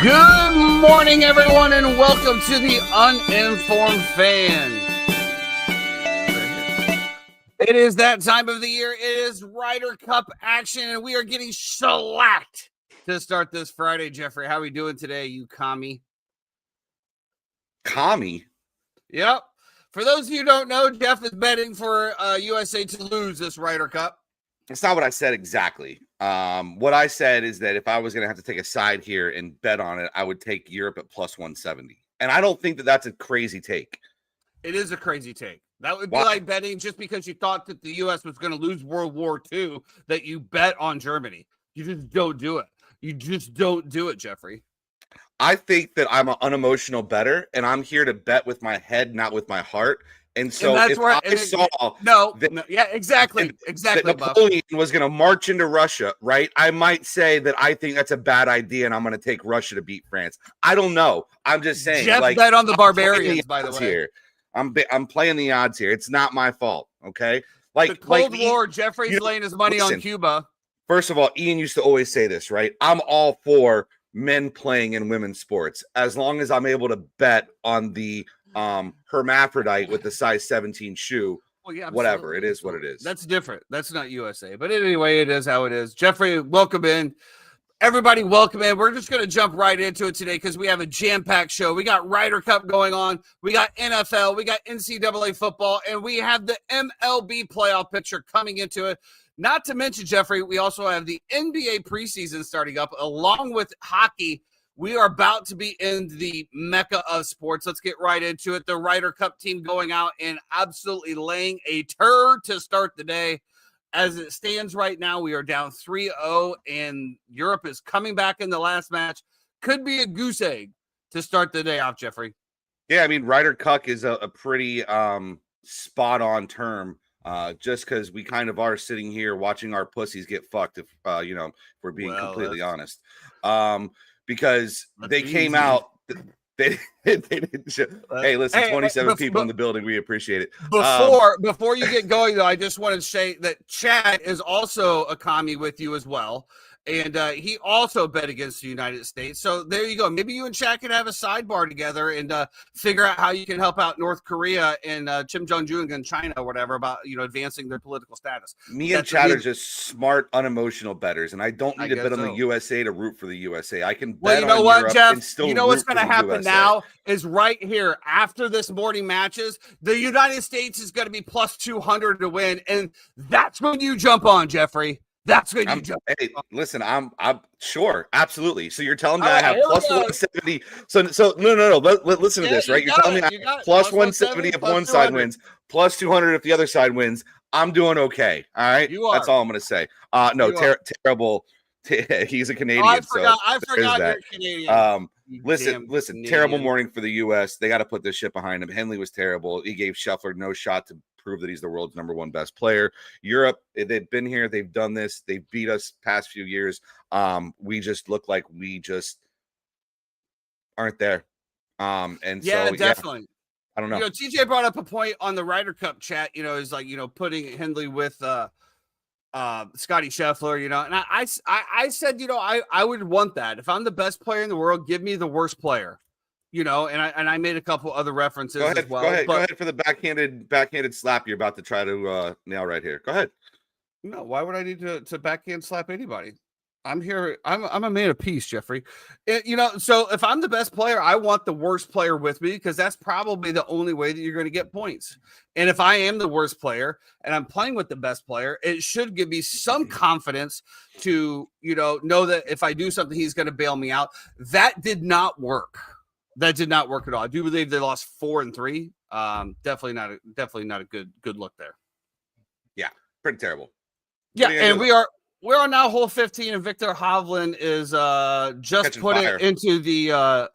Good morning, everyone, and welcome to the Uninformed Fan. It is that time of the year. It is Ryder Cup action, and we are getting shellacked to start this Friday. Jeffrey, how are we doing today, you commie? Commie? Yep. For those of you who don't know, Jeff is betting for USA to lose this Ryder Cup. That's not what I said exactly. What I said is that if I was going to have to take a side here and bet on it, I would take Europe at plus 170. And I don't think that that's a crazy take. It is a crazy take. That would be like betting just because you thought that the U.S. was going to lose World War II, that you bet on Germany. You just don't do it. You just don't do it, Jeffrey. I think that I'm an unemotional bettor, and I'm here to bet with my head, not with my heart. And so and if I saw exactly. That Napoleon was going to march into Russia, right? I might say that I think that's a bad idea, and I'm going to take Russia to beat France. I don't know. I'm just saying. Jeff bet on the barbarians, by the way. Here. I'm playing the odds here. It's not my fault, okay? The Cold War, Jeffrey's laying his money on Cuba. First of all, Ian used to always say this, right? I'm all for men playing in women's sports as long as I'm able to bet on the hermaphrodite with the size 17 shoe. Well, yeah, whatever. It is what it is. That's different. That's not USA. But anyway, it is how it is. Jeffrey, welcome in. Everybody, welcome in. We're just going to jump right into it today because we have a jam-packed show. We got Ryder Cup going on. We got NFL. We got NCAA football. And we have the MLB playoff picture coming into it. Not to mention, Jeffrey, we also have the NBA preseason starting up along with hockey. We are about to be in the mecca of sports. Let's get right into it. The Ryder Cup team going out and absolutely laying a turd to start the day. As it stands right now, we are down 3-0, and Europe is coming back in the last match. Could be a goose egg to start the day off, Jeffrey. Yeah, I mean, Ryder Cup is a pretty spot-on term. Just because we kind of are sitting here watching our pussies get fucked, if we're being completely honest. Because they came out, they didn't show. Hey, listen, 27 people in the building. We appreciate it. Before you get going, though, I just wanted to say that Chad is also a commie with you as well. And he also bet against the United States. So there you go. Maybe you and Chad can have a sidebar together and figure out how you can help out North Korea and Kim Jong-un and China or whatever about, advancing their political status. Me and Chad are just smart, unemotional bettors, and I don't need to bet on the USA to root for the USA. I can bet on Europe and still root for the USA. What's going to happen now is right here after this morning matches, the United States is going to be plus 200 to win, and that's when you jump on, Jeffrey. That's when you jump. Hey, listen, I'm sure, absolutely. So you're telling me I have plus 170. So no. Listen to this, right? You're telling me I have plus 170 if one side wins, plus 200 if the other side wins. I'm doing okay. All right, that's all I'm going to say. Terrible. He's a Canadian. I forgot you're Canadian. Listen. Terrible morning for the U.S. They got to put this shit behind him. Henley was terrible. He gave Scheffler no shot to prove that he's the world's number one best player. Europe, they've been here. They've done this. They beat us past few years. We just look like we just aren't there. Definitely. I don't know. TJ brought up a point on the Ryder Cup chat. Is like putting Henley with Scotty Scheffler. And I said I would want that if I'm the best player in the world. Give me the worst player. And I made a couple other references as well. Go ahead for the backhanded slap you're about to try to nail right here. Go ahead. No, why would I need to backhand slap anybody? I'm here. I'm a man of peace, Jeffrey. So if I'm the best player, I want the worst player with me because that's probably the only way that you're going to get points. And if I am the worst player and I'm playing with the best player, it should give me some confidence to, know that if I do something, he's going to bail me out. That did not work. That did not work at all. I do believe they lost 4-3. Definitely not a good look there. Yeah, pretty terrible. Yeah, and we're on now hole 15, and Victor Hovland is just put it into the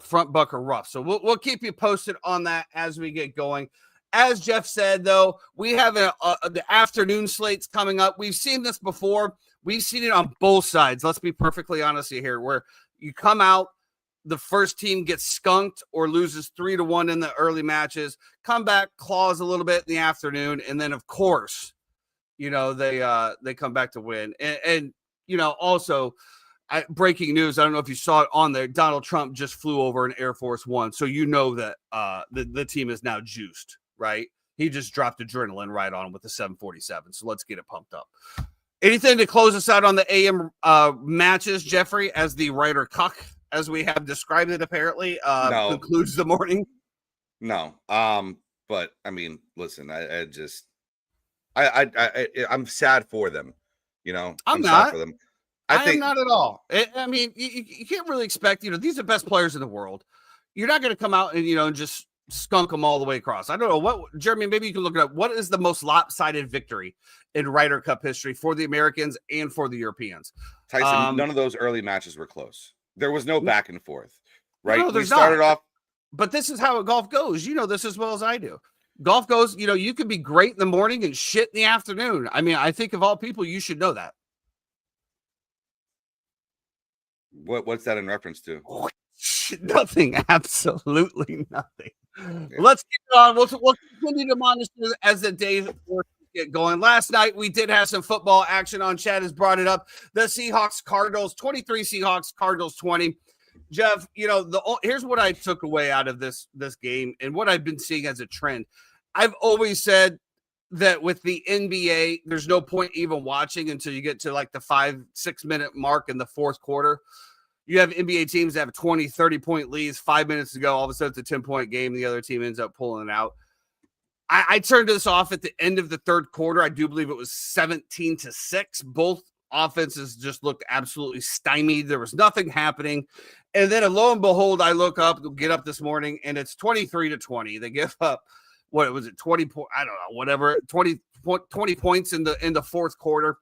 front bucker rough. So we'll keep you posted on that as we get going. As Jeff said, though, we have the afternoon slates coming up. We've seen this before. We've seen it on both sides. Let's be perfectly honest here, where you come out, the first team gets skunked or loses 3-1 in the early matches, come back, claws a little bit in the afternoon, and then of course, they come back to win. And also breaking news. I don't know if you saw it on there. Donald Trump just flew over an Air Force One. So you know that the team is now juiced, right? He just dropped adrenaline right on with the 747. So let's get it pumped up. Anything to close us out on the AM matches, Jeffrey, as the Ryder Cup, as we have described it, apparently concludes the morning? No. But I mean, listen, I'm sad for them. I'm sad for them. I think not at all. I mean, you can't really expect, these are the best players in the world. You're not going to come out and, and just skunk them all the way across. I don't know what, Jeremy, maybe you can look it up. What is the most lopsided victory in Ryder Cup history for the Americans and for the Europeans? Tyson, none of those early matches were close. There was no back and forth, right? No, we started off. But this is how golf goes. You know this as well as I do. Golf goes, you could be great in the morning and shit in the afternoon. I mean, I think of all people, you should know that. What's that in reference to? Nothing. Absolutely nothing. Yeah. Let's get on. We'll continue to monitor as the days get going. Last night, we did have some football action on. Chad has brought it up. The Seahawks, Cardinals, 23 Seahawks, Cardinals 20. Jeff, here's what I took away out of this game and what I've been seeing as a trend. I've always said that with the NBA, there's no point even watching until you get to like the 5-6 minute mark in the fourth quarter. You have NBA teams that have 20, 30-point leads, 5 minutes to go. All of a sudden, it's a 10-point game. The other team ends up pulling it out. I turned this off at the end of the third quarter. I do believe it was 17-6. Both offenses just looked absolutely stymied. There was nothing happening. And then lo and behold, I get up this morning, and it's 23-20. They give up, what was it, 20 points? I don't know, whatever, 20 points in the fourth quarter.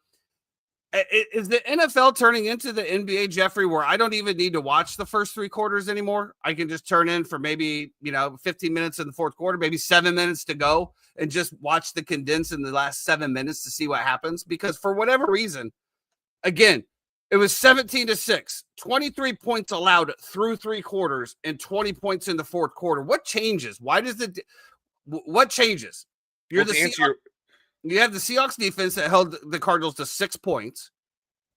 Is the NFL turning into the NBA, Jeffrey, where I don't even need to watch the first three quarters anymore? I can just turn in for maybe, 15 minutes in the fourth quarter, maybe 7 minutes to go, and just watch the condensed in the last 7 minutes to see what happens. Because for whatever reason, again, it was 17-6, 23 points allowed through three quarters and 20 points in the fourth quarter. What changes? What changes? You have the Seahawks defense that held the Cardinals to 6 points,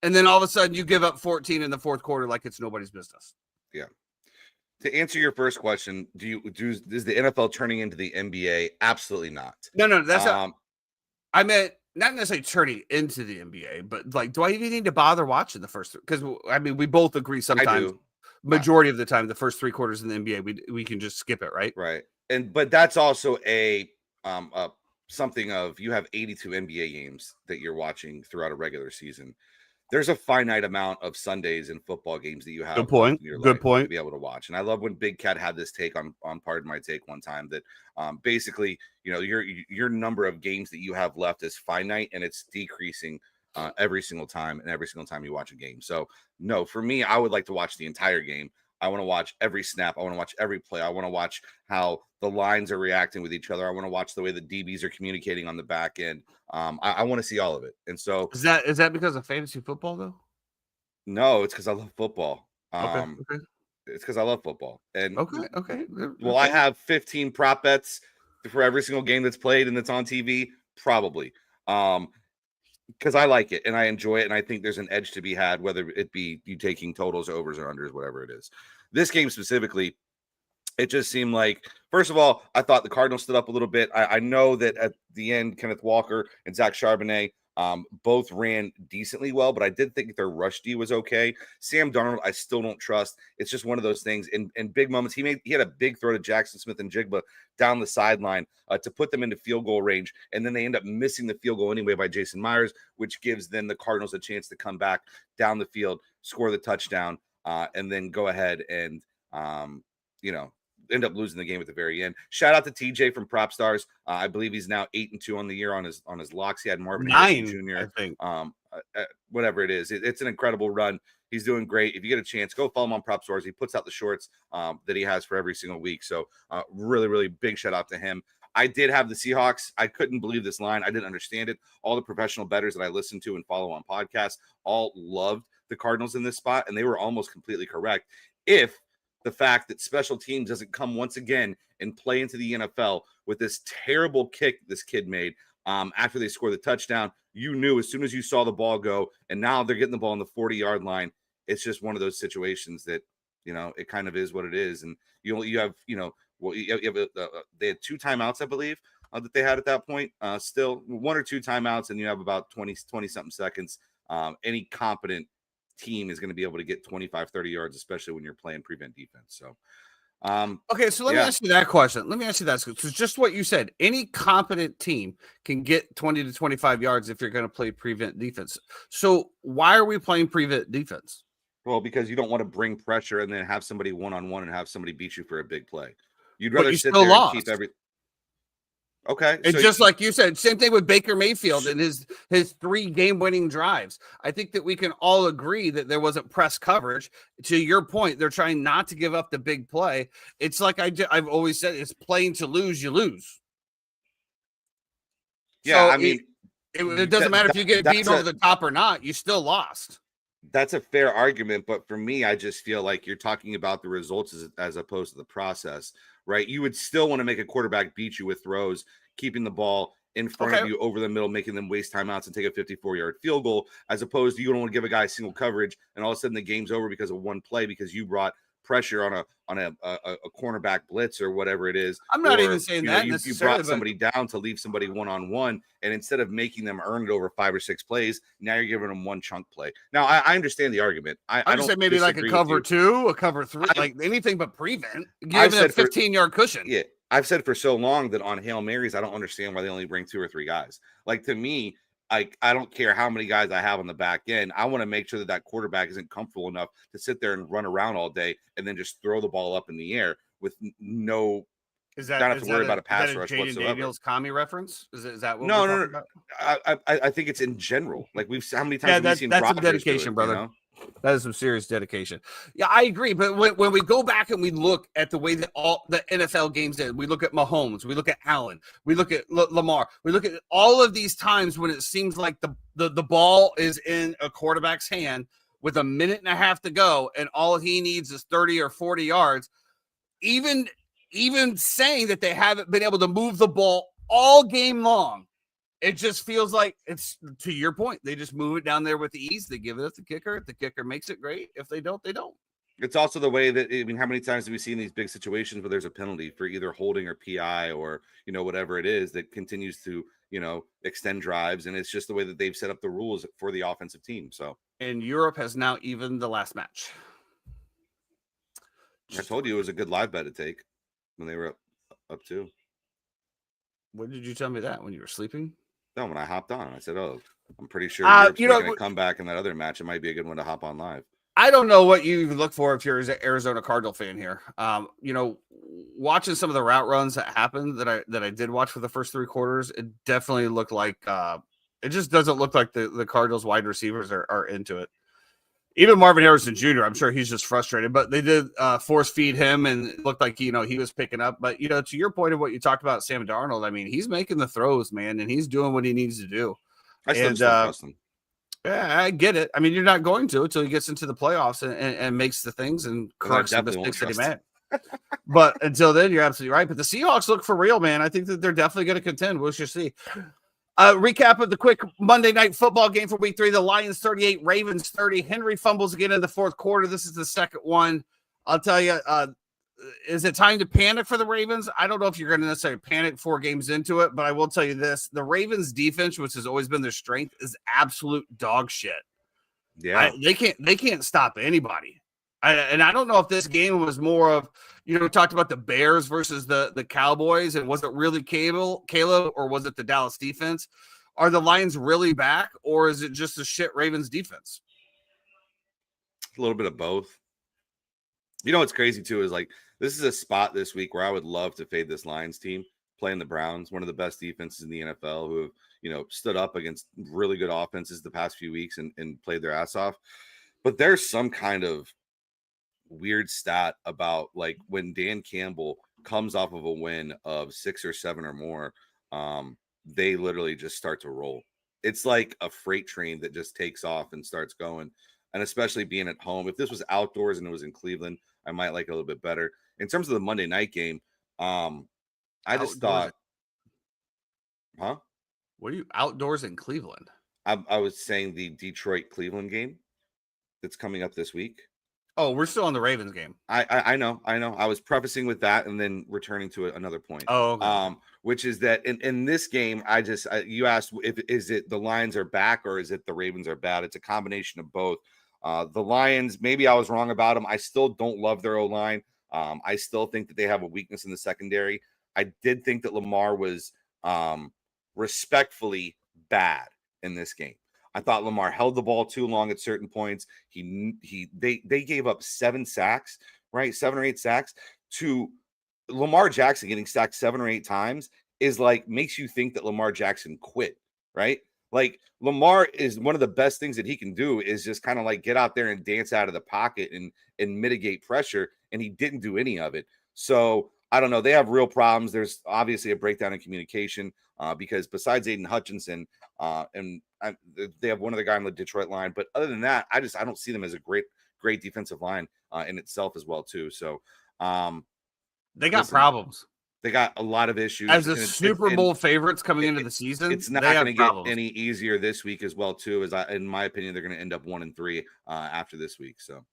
and then all of a sudden you give up 14 in the fourth quarter like it's nobody's business. Yeah. To answer your first question, is the NFL turning into the NBA? Absolutely not. No, that's not. I meant not necessarily turning into the NBA, but like, do I even need to bother watching the first? Because I mean, we both agree sometimes. Majority of the time, the first three quarters in the NBA, we can just skip it, right? Right. But that's also a something of, you have 82 NBA games that you're watching throughout a regular season. There's a finite amount of Sundays and football games that you have. Good point. To be able to watch. And I love when Big Cat had this take on Pardon My Take one time that basically, your number of games that you have left is finite, and it's decreasing every single time you watch a game. So no, for me, I would like to watch the entire game. I want to watch every snap. I want to watch every play. I want to watch how the lines are reacting with each other. I want to watch the way the DBs are communicating on the back end. I want to see all of it. And so is that because of fantasy football though? No, it's because I love football. Okay. It's because I love football. And okay. Will I have 15 prop bets for every single game that's played and that's on TV? Probably. Because I like it and I enjoy it, and I think there's an edge to be had, whether it be you taking totals, overs, or unders, whatever it is. This game specifically, it just seemed like, first of all, I thought the Cardinals stood up a little bit. I know that at the end, Kenneth Walker and Zach Charbonnet both ran decently well, but I did think their rush D was okay. Sam Darnold, I still don't trust. It's just one of those things. In big moments, he had a big throw to Jackson Smith and Jigba down the sideline to put them into field goal range, and then they end up missing the field goal anyway by Jason Myers, which gives then the Cardinals a chance to come back down the field, score the touchdown, and then go ahead and end up losing the game at the very end. Shout out to TJ from Prop Stars. I believe he's now 8-2 on the year on his locks. He had Marvin Harrison Jr. I think. Whatever it is, it's an incredible run. He's doing great. If you get a chance, go follow him on Prop Stars. He puts out the shorts that he has for every single week. So really, really big shout out to him. I did have the Seahawks. I couldn't believe this line. I didn't understand it. All the professional bettors that I listen to and follow on podcasts all loved the Cardinals in this spot, and they were almost completely correct. If the fact that special teams doesn't come once again and play into the NFL with this terrible kick this kid made after they scored the touchdown, you knew as soon as you saw the ball go, and now they're getting the ball on the 40-yard line, it's just one of those situations that, it kind of is what it is. And you have, they had 2 timeouts, I believe, that they had at that point, still 1 or 2 timeouts, and you have about 20 something seconds. Any competent team is going to be able to get 25, 30 yards, especially when you're playing prevent defense. So, okay, so let me ask you that question. Let me ask you that. So just what you said, any competent team can get 20 to 25 yards if you're going to play prevent defense. So why are we playing prevent defense? Well, because you don't want to bring pressure and then have somebody one-on-one and have somebody beat you for a big play. You'd rather sit there and keep every. Okay. And so just like you said, same thing with Baker Mayfield and his 3 game-winning drives. I think that we can all agree that there wasn't press coverage. To your point, they're trying not to give up the big play. It's like I've always said, it's playing to lose, you lose. Yeah, so I mean, it doesn't matter if you get beat over the top or not. You still lost. That's a fair argument, but for me, I just feel like you're talking about the results as opposed to the process, right? You would still want to make a quarterback beat you with throws, keeping the ball in front of you over the middle, making them waste timeouts and take a 54-yard field goal, as opposed to you don't want to give a guy single coverage and all of a sudden the game's over because of one play because you brought pressure on a cornerback blitz or whatever it is. I'm not even saying that you brought somebody down to leave somebody one-on-one, and instead of making them earn it over 5 or 6 plays, now you're giving them one chunk play. Now I understand the argument. I don't say maybe like a cover 2, a cover 3, like anything but prevent. Give them a 15-yard cushion. Yeah, I've said for so long that on Hail Marys, I don't understand why they only bring 2 or 3 guys. Like, to me, I don't care how many guys I have on the back end. I want to make sure that quarterback isn't comfortable enough to sit there and run around all day and then just throw the ball up in the air with no. Not have to worry about a pass rush whatsoever. Daniels commie reference? Is that what no? I think it's in general. Like, how many times have we seen that's some dedication, brother. That is some serious dedication. Yeah, I agree. But when we go back and we look at the way that all the NFL games did, we look at Mahomes, we look at Allen, we look at Lamar, we look at all of these times when it seems like the ball is in a quarterback's hand with a minute and a half to go, and all he needs is 30 or 40 yards. Even saying that they haven't been able to move the ball all game long, it just feels like it's, to your point, they just move it down there with ease. They give it up to the kicker. If the kicker makes it, great. If they don't, they don't. It's also the way that, I mean, how many times have we seen these big situations where there's a penalty for either holding or PI or, whatever it is that continues to, extend drives. And it's just the way that they've set up the rules for the offensive team. So, and Europe has now evened the last match. I told you it was a good live bet to take when they were up 2. When did you tell me that? When you were sleeping? No, when I hopped on, I said, "Oh, I'm pretty sure you're going to come back in that other match. It might be a good one to hop on live." I don't know what you look for if you're an Arizona Cardinal fan here. Watching some of the route runs that happened that I did watch for the first 3 quarters, it definitely looked like it just doesn't look like the Cardinals wide receivers are into it. Even Marvin Harrison Jr., I'm sure he's just frustrated, but they did force feed him and it looked like, he was picking up. But, to your point of what you talked about, Sam Darnold, I mean, he's making the throws, man, and he's doing what he needs to do. I still trust him. Yeah, I get it. I mean, you're not going to until he gets into the playoffs and makes the things and corrects the mistakes that he made. But until then, you're absolutely right. But the Seahawks look for real, man. I think that they're definitely going to contend. We'll just see. Recap of the quick Monday night football game for week 3. The Lions 38, Ravens 30. Henry fumbles again in the 4th quarter. This is the second one. I'll tell you, is it time to panic for the Ravens? I don't know if you're going to necessarily panic 4 games into it, but I will tell you this. The Ravens defense, which has always been their strength, is absolute dog shit. Yeah. They can't stop anybody. And I don't know if this game was more of, we talked about the Bears versus the Cowboys, and was it really Caleb, or was it the Dallas defense? Are the Lions really back, or is it just a shit Ravens defense? A little bit of both. What's crazy too is, like, this is a spot this week where I would love to fade this Lions team playing the Browns, one of the best defenses in the NFL, who have, stood up against really good offenses the past few weeks and played their ass off. But there's some kind of weird stat about, like, when Dan Campbell comes off of a win of 6 or 7 or more, they literally just start to roll. It's like a freight train that just takes off and starts going. And especially being at home, if this was outdoors and it was in Cleveland, I might like it a little bit better. In terms of the Monday night game, I just thought, huh? What are you outdoors in Cleveland? I was saying the Detroit-Cleveland game. that's coming up this week. Oh, we're still on the Ravens game. I know. I was prefacing with that and then returning to another point. Oh, okay. Which is that in this game, you asked if is it the Lions are back or is it the Ravens are bad? It's a combination of both. The Lions, maybe I was wrong about them. I still don't love their O-line. I still think that they have a weakness in the secondary. I did think that Lamar was respectfully bad in this game. I thought Lamar held the ball too long at certain points. They gave up 7 sacks, right? 7 or 8 sacks to Lamar Jackson. Getting sacked 7 or 8 times is like makes you think that Lamar Jackson quit, right? Like Lamar is one of the best things that he can do is just kind of like get out there and dance out of the pocket and mitigate pressure, and he didn't do any of it. So I don't know. They have real problems. There's obviously a breakdown in communication because besides Aiden Hutchinson they have one other guy on the Detroit line, but other than that, I don't see them as a great defensive line in itself as well too. So they got problems. They got a lot of issues. As the Super Bowl favorites coming into the season, it's not going to get any easier this week as well too. In my opinion, they're going to end up 1-3 after this week. So.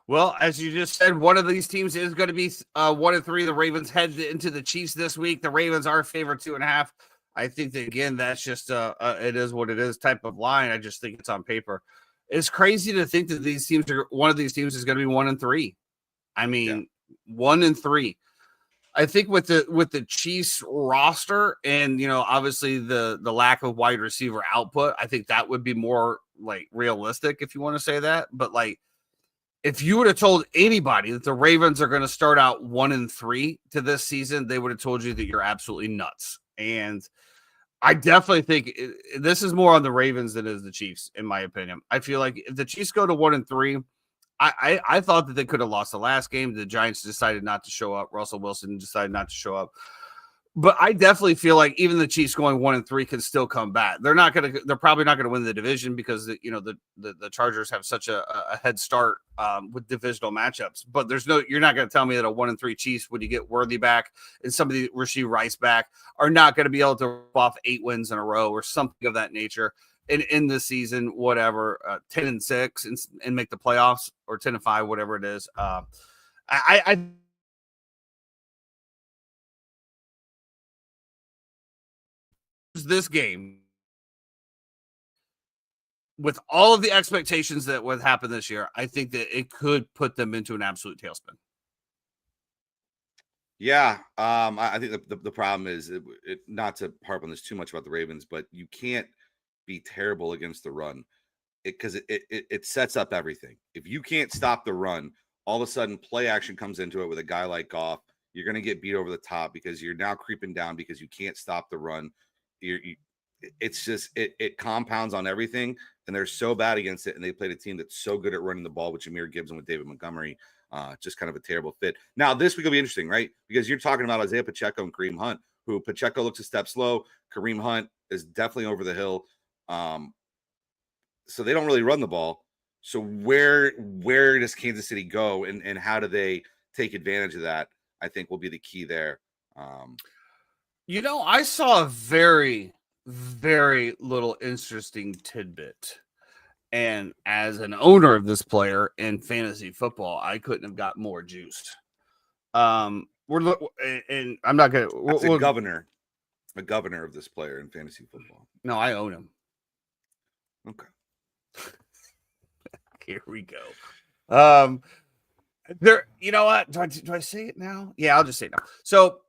Well, as you just said, one of these teams is going to be 1-3. The Ravens head into the Chiefs this week. The Ravens are favored 2.5. I think that, again, that's just it is what it is type of line. I just think it's on paper. It's crazy to think that one of these teams is going to be 1-3. I mean, 1-3. I think with the Chiefs roster and, obviously the lack of wide receiver output, I think that would be more like realistic if you want to say that. But like, if you would have told anybody that the Ravens are going to start out 1-3 to this season, they would have told you that you're absolutely nuts. And I definitely think this is more on the Ravens than it is the Chiefs, in my opinion. I feel like if the Chiefs go to 1-3, I thought that they could have lost the last game. The Giants decided not to show up. Russell Wilson decided not to show up. But I definitely feel like even the Chiefs going 1-3 can still come back. They're probably not going to win the division because the Chargers have such a head start with divisional matchups. But you're not going to tell me that a 1-3 Chiefs, when you get Worthy back and somebody Rashee Rice back, are not going to be able to rip off 8 wins in a row or something of that nature in the season, whatever, 10-6 and make the playoffs, or 10-5, whatever it is. I this game with all of the expectations that would happen this year, I think that it could put them into an absolute tailspin. Yeah, I think the problem is not to harp on this too much about the Ravens, but you can't be terrible against the run because it sets up everything. If you can't stop the run, all of a sudden play action comes into it with a guy like Goff. You're going to get beat over the top because you're now creeping down because you can't stop the run. It's just it compounds on everything, and they're so bad against it. And they played a team that's so good at running the ball with Jahmyr Gibbs and with David Montgomery. Just kind of a terrible fit. Now this week will be interesting, right? Because you're talking about Isaiah Pacheco and Kareem Hunt, who Pacheco looks a step slow. Kareem Hunt is definitely over the hill. So they don't really run the ball. So where does Kansas City go, and how do they take advantage of that? I think will be the key there. I saw a very, very little interesting tidbit. And as an owner of this player in fantasy football, I couldn't have got more juiced. And I'm not going to. That's a governor of this player in fantasy football. No, I own him. Okay. Here we go. There, you know what? Do I say it now? Yeah, I'll just say it now. So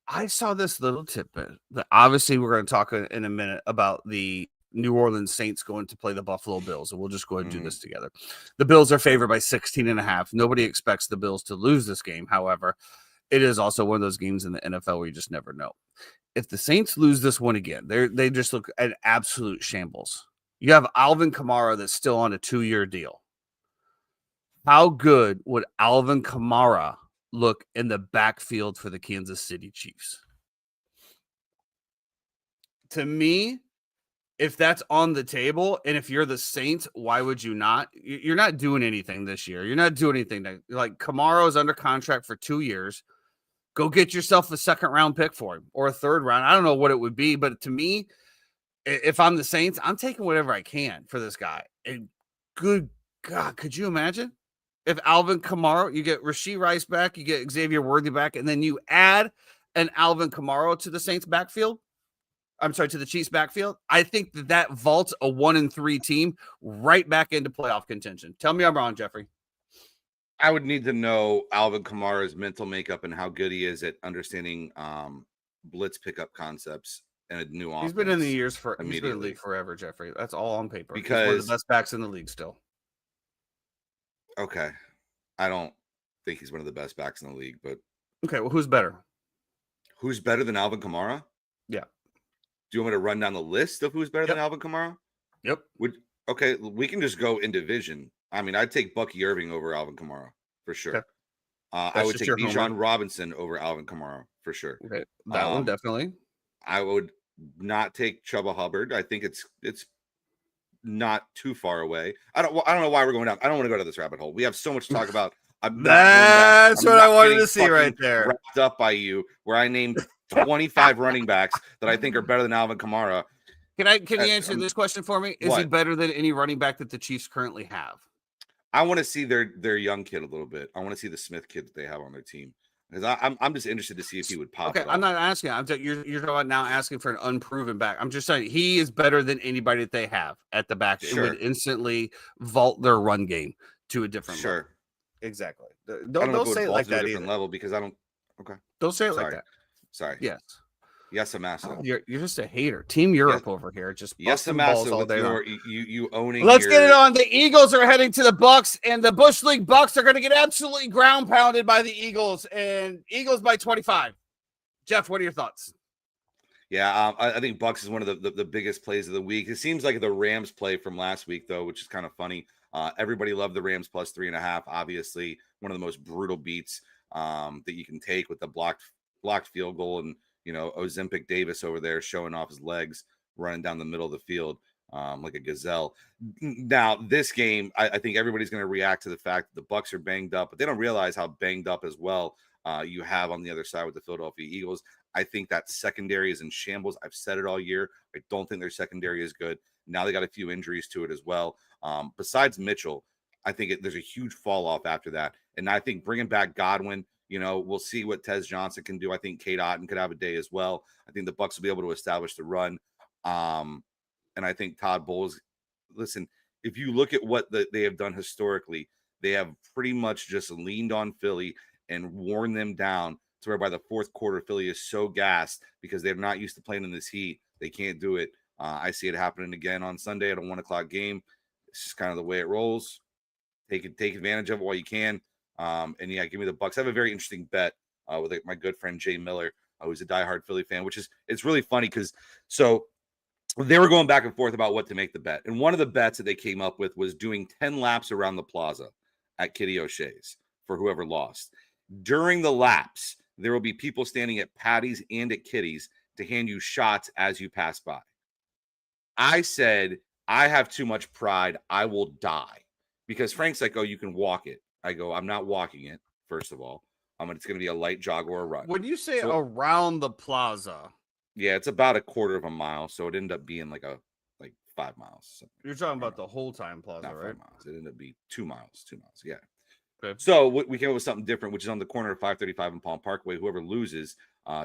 I saw this little tidbit that obviously we're going to talk in a minute about the New Orleans Saints going to play the Buffalo Bills, and we'll just go ahead and do this together. The Bills are favored by 16.5. Nobody expects the Bills to lose this game. However, it is also one of those games in the NFL where you just never know. If the Saints lose this one again, they just look at absolute shambles. You have Alvin Kamara that's still on a 2-year deal. How good would Alvin Kamara look in the backfield for the Kansas City Chiefs? To me, if that's on the table, and if you're the Saints, why would you not? You're not doing anything this year. You're not doing anything. Like Kamara is under contract for 2 years. Go get yourself a 2nd-round pick for him, or a 3rd round. I don't know what it would be, but to me, if I'm the Saints, I'm taking whatever I can for this guy. And good God, could you imagine if Alvin Kamara, you get Rashee Rice back, you get Xavier Worthy back, and then you add an Alvin Kamara to the Saints backfield? I'm sorry, to the Chiefs backfield. I think that vaults a 1-3 team right back into playoff contention. Tell me I'm wrong, Jeffrey. I would need to know Alvin Kamara's mental makeup and how good he is at understanding blitz pickup concepts and a new offense. He's been in the years for he's been in the league forever, Jeffrey. That's all on paper. Because he's one of the best backs in the league still. Okay. I don't think he's one of the best backs in the league, but okay, well, who's better? Who's better than Alvin Kamara? Yeah. Do you want me to run down the list of who's better than Alvin Kamara? Yep. Okay, we can just go in division. I mean, I'd take Bucky Irving over Alvin Kamara for sure. Okay. I would take Bijan Robinson over Alvin Kamara for sure. Okay, that one definitely. I would not take Chuba Hubbard. I think it's not too far away. I don't know why we're going down. I don't want to go to this rabbit hole. We have so much to talk about. That's what I wanted to see right there. Wrapped up by you, where I named 25 running backs that I think are better than Alvin Kamara. Can you answer this question for me? Is he better than any running back that the Chiefs currently have? I want to see their young kid a little bit. I want to see the Smith kid that they have on their team. Because I'm just interested to see if he would pop. Okay, I'm not asking. You're talking about now asking for an unproven back. I'm just saying he is better than anybody that they have at the back. Sure. It would instantly vault their run game to a different level. Exactly. Don't say it like that either. Level because I don't. Okay. Don't say it like that. Sorry. Yes. Yes, Amasa. You're just a hater. Team Europe over here. Just busting balls all day long. You owning. Let's get it on. The Eagles are heading to the Bucks, and the Bush League Bucks are going to get absolutely ground pounded by the Eagles, and Eagles by 25. Jeff, what are your thoughts? Yeah, I think Bucks is one of the biggest plays of the week. It seems like the Rams play from last week, though, which is kind of funny. Everybody loved the Rams plus 3.5. Obviously, one of the most brutal beats that you can take with the blocked field goal and Ozempic Davis over there showing off his legs, running down the middle of the field like a gazelle. Now, this game, I think everybody's going to react to the fact that the Bucks are banged up, but they don't realize how banged up as well you have on the other side with the Philadelphia Eagles. I think that secondary is in shambles. I've said it all year. I don't think their secondary is good. Now they got a few injuries to it as well. Besides Mitchell, I think there's a huge fall off after that. And I think bringing back Godwin, we'll see what Tez Johnson can do. I think Kate Otten could have a day as well. I think the Bucks will be able to establish the run. And I think Todd Bowles, listen, if you look at what they have done historically, they have pretty much just leaned on Philly and worn them down to where by the fourth quarter, Philly is so gassed because they're not used to playing in this heat. They can't do it. I see it happening again on Sunday at a 1:00 game. It's just kind of the way it rolls. Take advantage of it while you can. And yeah, give me the Bucks. I have a very interesting bet with my good friend Jay Miller, who's a diehard Philly fan, it's really funny because they were going back and forth about what to make the bet. And one of the bets that they came up with was doing 10 laps around the plaza at Kitty O'Shea's for whoever lost. During the laps, there will be people standing at Patty's and at Kitty's to hand you shots as you pass by. I said, I have too much pride. I will die. Because Frank's like, oh, you can walk it. I go, I'm not walking it, first of all. It's going to be a light jog or a run. When you say around the plaza. Yeah, it's about a quarter of a mile. So it ended up being like 5 miles. You're talking about the whole time plaza, not right? 5 miles. It ended up being 2 miles. 2 miles, yeah. Okay. So we came up with something different, which is on the corner of 535 and Palm Parkway. Whoever loses,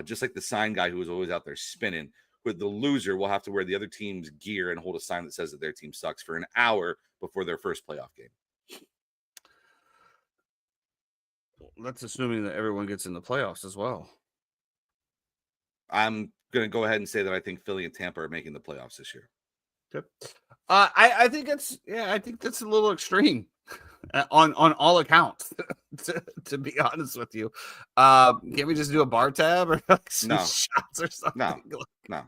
just like the sign guy who was always out there spinning, with the loser will have to wear the other team's gear and hold a sign that says that their team sucks for an hour before their first playoff game. That's assuming that everyone gets in the playoffs as well. I'm going to go ahead and say that I think Philly and Tampa are making the playoffs this year. Yep. I think that's a little extreme on all accounts. to be honest with you, can't we just do a bar tab or some shots or something? No.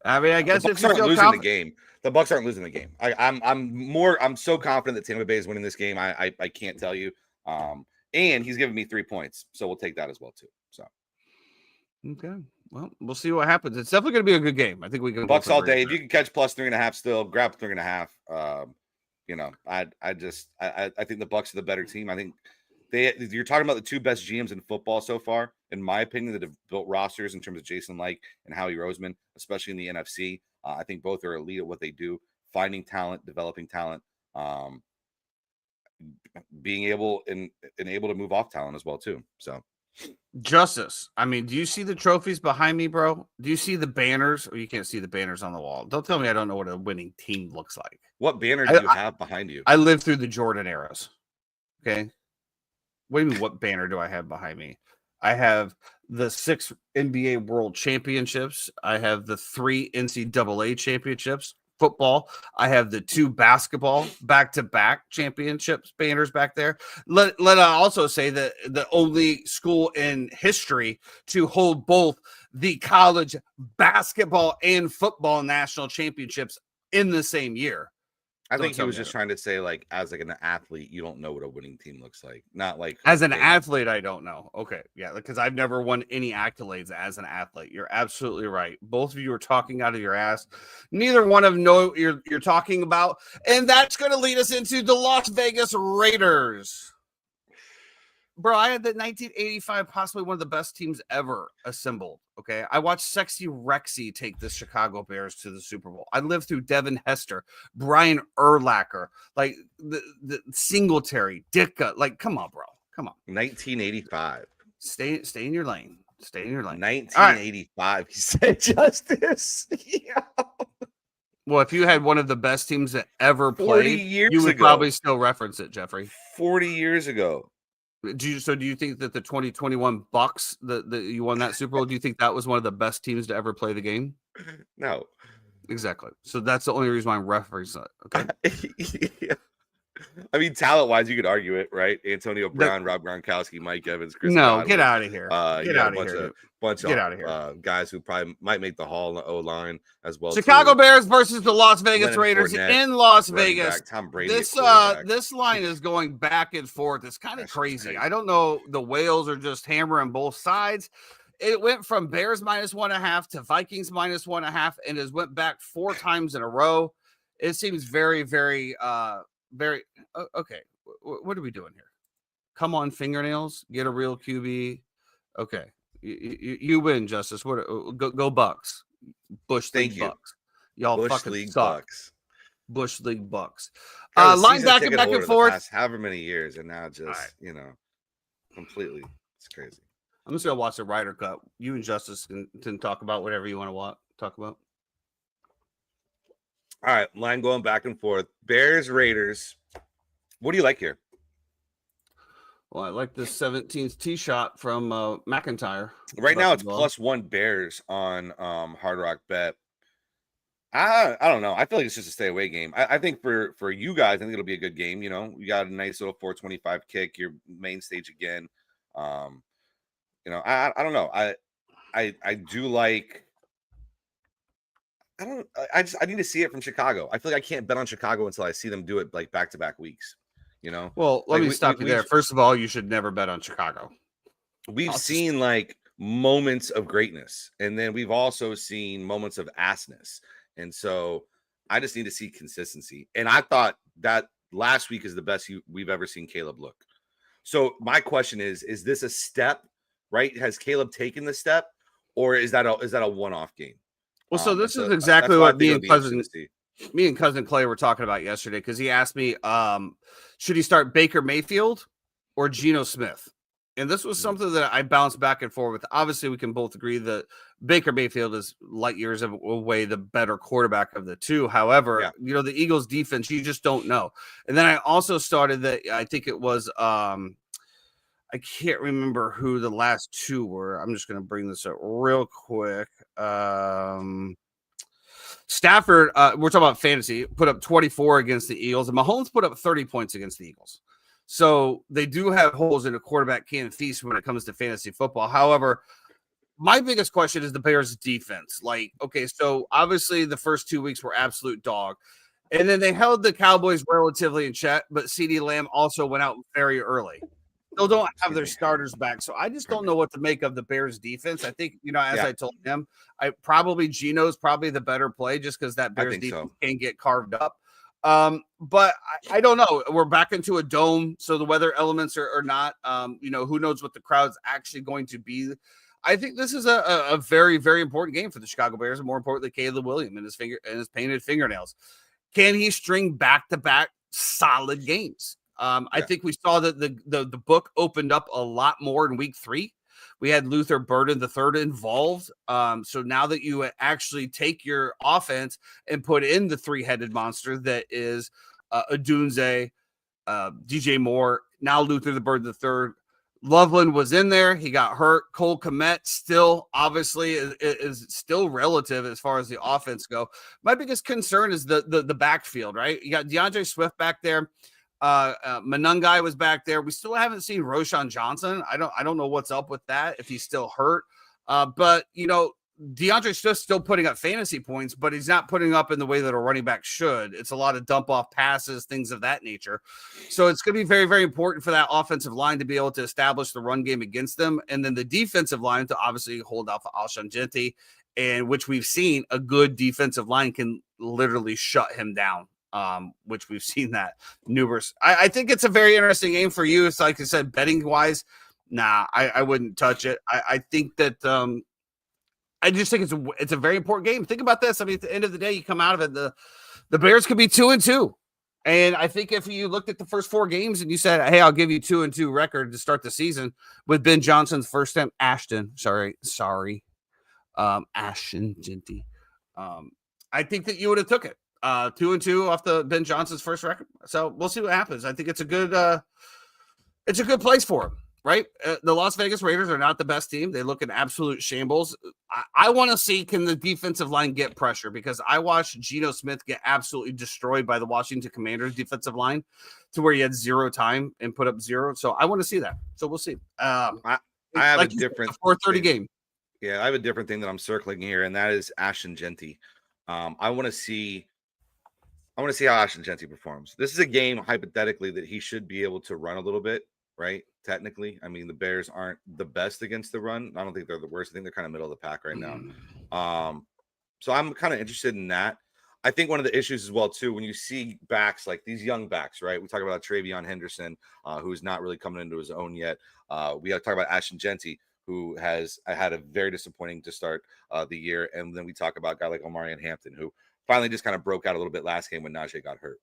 I mean, I guess the Bucks aren't losing the game. The Bucks aren't losing the game. I'm so confident that Tampa Bay is winning this game. I can't tell you. And he's giving me 3 points, so we'll take that as well too. So, okay. Well, we'll see what happens. It's definitely going to be a good game. I think we can Bucks all day. If you can catch plus 3.5, still grab 3.5. I think the Bucks are the better team. I think you're talking about the two best GMs in football so far, in my opinion, that have built rosters in terms of Jason Licht and Howie Roseman, especially in the NFC. I think both are elite at what they do, finding talent, developing talent. being able and able to move off talent as well too. So Justice. I mean, do you see the trophies behind me, bro? Do you see the banners? Or you can't see the banners on the wall. Don't tell me I don't know what a winning team looks like. what banner do you have behind you? I lived through the Jordan eras. Okay. What do you mean? What banner do I have behind me? I have the 6 NBA World Championships. I have the 3 NCAA championships. Football. I have the 2 basketball back-to-back championships banners back there. Let I also say that the only school in history to hold both the college basketball and football national championships in the same year. I think he was just trying to say, like, as like an athlete, you don't know what a winning team looks like. Not like as an athlete, I don't know. Okay, yeah, because I've never won any accolades as an athlete. You're absolutely right. Both of you are talking out of your ass. Neither one of them know you're talking about, and that's going to lead us into the Las Vegas Raiders. Bro, I had the 1985, possibly one of the best teams ever assembled. Okay. I watched Sexy Rexy take the Chicago Bears to the Super Bowl. I lived through Devin Hester, Brian Urlacher, like the Singletary, Ditka. Like, come on, bro. Come on. 1985. Stay in your lane. Stay in your lane. 1985. Right. He said Justice. Yeah. Well, if you had one of the best teams that ever played, you would probably still reference it, Jeffrey. 40 years ago. Do you think that the 2021 Bucks that you won that Super Bowl, do you think that was one of the best teams to ever play the game? No. Exactly. So that's the only reason why I'm referencing it. Okay. Yeah. I mean, talent-wise, you could argue it, right? Antonio Brown, Rob Gronkowski, Mike Evans, Chris Godwin. Get out of here. Get out of here. Bunch of guys who probably might make the Hall in the O-line as well. Chicago Bears versus the Las Vegas Raiders in Las Vegas. Tom Brady. This line is going back and forth. It's kind of crazy. I don't know. The whales are just hammering both sides. It went from Bears -1.5 to Vikings -1.5, and has went back 4 times in a row. It seems very, very, very okay. What are we doing here? Come on, fingernails. Get a real QB. Okay, you win, Justice. What? Go Bucks. Bush League Bucks. Y'all Bush fucking League suck. Bucks. Bush League Bucks. Line back and forth. However many years, and now just completely. It's crazy. I'm just gonna watch the Ryder Cup. You and Justice can talk about whatever you want to talk about. All right, line going back and forth. Bears, Raiders. What do you like here? Well, I like the 17th tee shot from McIntyre. Right now, it's +1 Bears on Hard Rock Bet. I don't know. I feel like it's just a stay away game. I think for you guys, I think it'll be a good game. You know, you got a nice little 425 kick, your main stage again. I don't know. I do like. I need to see it from Chicago. I feel like I can't bet on Chicago until I see them do it like back-to-back weeks, you know? Well, let me stop you there. First of all, you should never bet on Chicago. We've seen like moments of greatness, and then we've also seen moments of assness. And so I just need to see consistency. And I thought that last week is the best we've ever seen Caleb look. So my question is this a step, right? Has Caleb taken the step, or is that a one-off game? Well, so this is exactly what me and cousin Clay were talking about yesterday, because he asked me, should he start Baker Mayfield or Geno Smith? And this was something that I bounced back and forth with. Obviously, we can both agree that Baker Mayfield is light years away the better quarterback of the two. However, the Eagles defense, you just don't know. And then I also started that, I think it was I can't remember who the last 2 were. I'm just going to bring this up real quick. Stafford, we're talking about fantasy, put up 24 against the Eagles, and Mahomes put up 30 points against the Eagles. So they do have holes in a quarterback can feast when it comes to fantasy football. However, my biggest question is the Bears' defense. Like, okay, so obviously the first 2 weeks were absolute dog. And then they held the Cowboys relatively in check, but CeeDee Lamb also went out very early. Still don't have their starters back. So I just don't know what to make of the Bears defense. I think, I told him, Geno's probably the better play, just because that Bears defense can get carved up. But I don't know. We're back into a dome, so the weather elements are not, who knows what the crowd's actually going to be. I think this is a very, very important game for the Chicago Bears, and more importantly, Caleb Williams and his painted fingernails. Can he string back-to-back solid games? I think we saw that the book opened up a lot more in week 3. We had Luther Burden the third involved. So now that you actually take your offense and put in the 3-headed monster that is Adunze, DJ Moore, now Luther the Bird the third. Loveland was in there. He got hurt. Cole Kmet still obviously is still relative as far as the offense go. My biggest concern is the backfield, right? You got DeAndre Swift back there. Manungai was back there. We still haven't seen Roshan Johnson. I don't know what's up with that, if he's still hurt. But DeAndre Swift's still putting up fantasy points, but he's not putting up in the way that a running back should. It's a lot of dump off passes, things of that nature. So it's going to be very, very important for that offensive line to be able to establish the run game against them. And then the defensive line to obviously hold off Alshon Jenti, and which we've seen a good defensive line can literally shut him down. Which we've seen that numerous. I think it's a very interesting game for you. It's like I said, betting wise, nah, I wouldn't touch it. I think that I just think it's a very important game. Think about this. I mean, at the end of the day, you come out of it, the Bears could be 2-2. And I think if you looked at the first 4 games and you said, hey, I'll give you 2-2 record to start the season with Ben Johnson's first time, Ashton Jenti. I think that you would have took it. 2-2 off the Ben Johnson's first record. So we'll see what happens. I think it's a good place for him. Right? The Las Vegas Raiders are not the best team. They look in absolute shambles. I want to see, can the defensive line get pressure? Because I watched Geno Smith get absolutely destroyed by the Washington Commanders defensive line to where he had 0 time and put up 0. So I want to see that. So we'll see. I have like a different 4:30 game. Yeah, I have a different thing that I'm circling here, and that is Ashton Jenti. I want to see how Ashton Jenti performs. This is a game, hypothetically, that he should be able to run a little bit. Right? Technically, I mean, the Bears aren't the best against the run. I don't think they're the worst. I think they're kind of middle of the pack right now. So I'm kind of interested in that. I think one of the issues as well, too, when you see backs like these young backs, right? We talk about Travion Henderson, who's not really coming into his own yet. We got to talk about Ashton Jenti, who has had a very disappointing to start the year. And then we talk about a guy like Omarion Hampton, who finally just kind of broke out a little bit last game when Najee got hurt.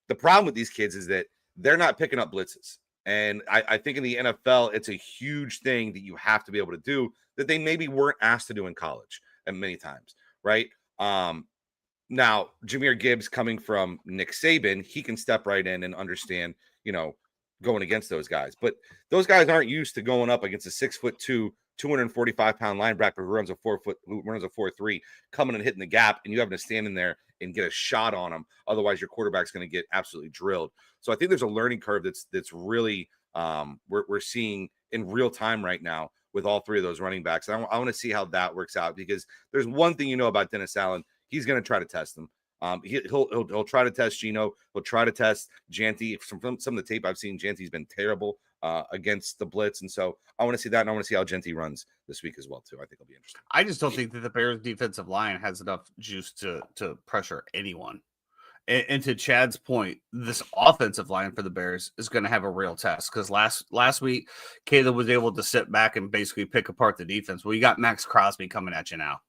The problem with these kids is that they're not picking up blitzes. And I think in the NFL, it's a huge thing that you have to be able to do that they maybe weren't asked to do in college and many times, right? Now, Jahmyr Gibbs coming from Nick Saban, he can step right in and understand, going against those guys. But those guys aren't used to going up against a 6'2", 245-pound linebacker who runs a 4'3", coming and hitting the gap, and you having to stand in there and get a shot on him. Otherwise, your quarterback's going to get absolutely drilled. So I think there's a learning curve that's really we're seeing in real time right now with all 3 of those running backs. I want to see how that works out, because there's one thing about Dennis Allen. He's going to try to test them. He'll try to test Geno. He'll try to test Jenti. From some of the tape I've seen, Genti's been terrible against the blitz, and so I want to see that, and I want to see how Jenti runs this week as well too. I think it'll be interesting. I just don't think that the Bears defensive line has enough juice to pressure anyone. And to Chad's point, this offensive line for the Bears is going to have a real test, because last week Caleb was able to sit back and basically pick apart the defense. Well, you got Max Crosby coming at you now.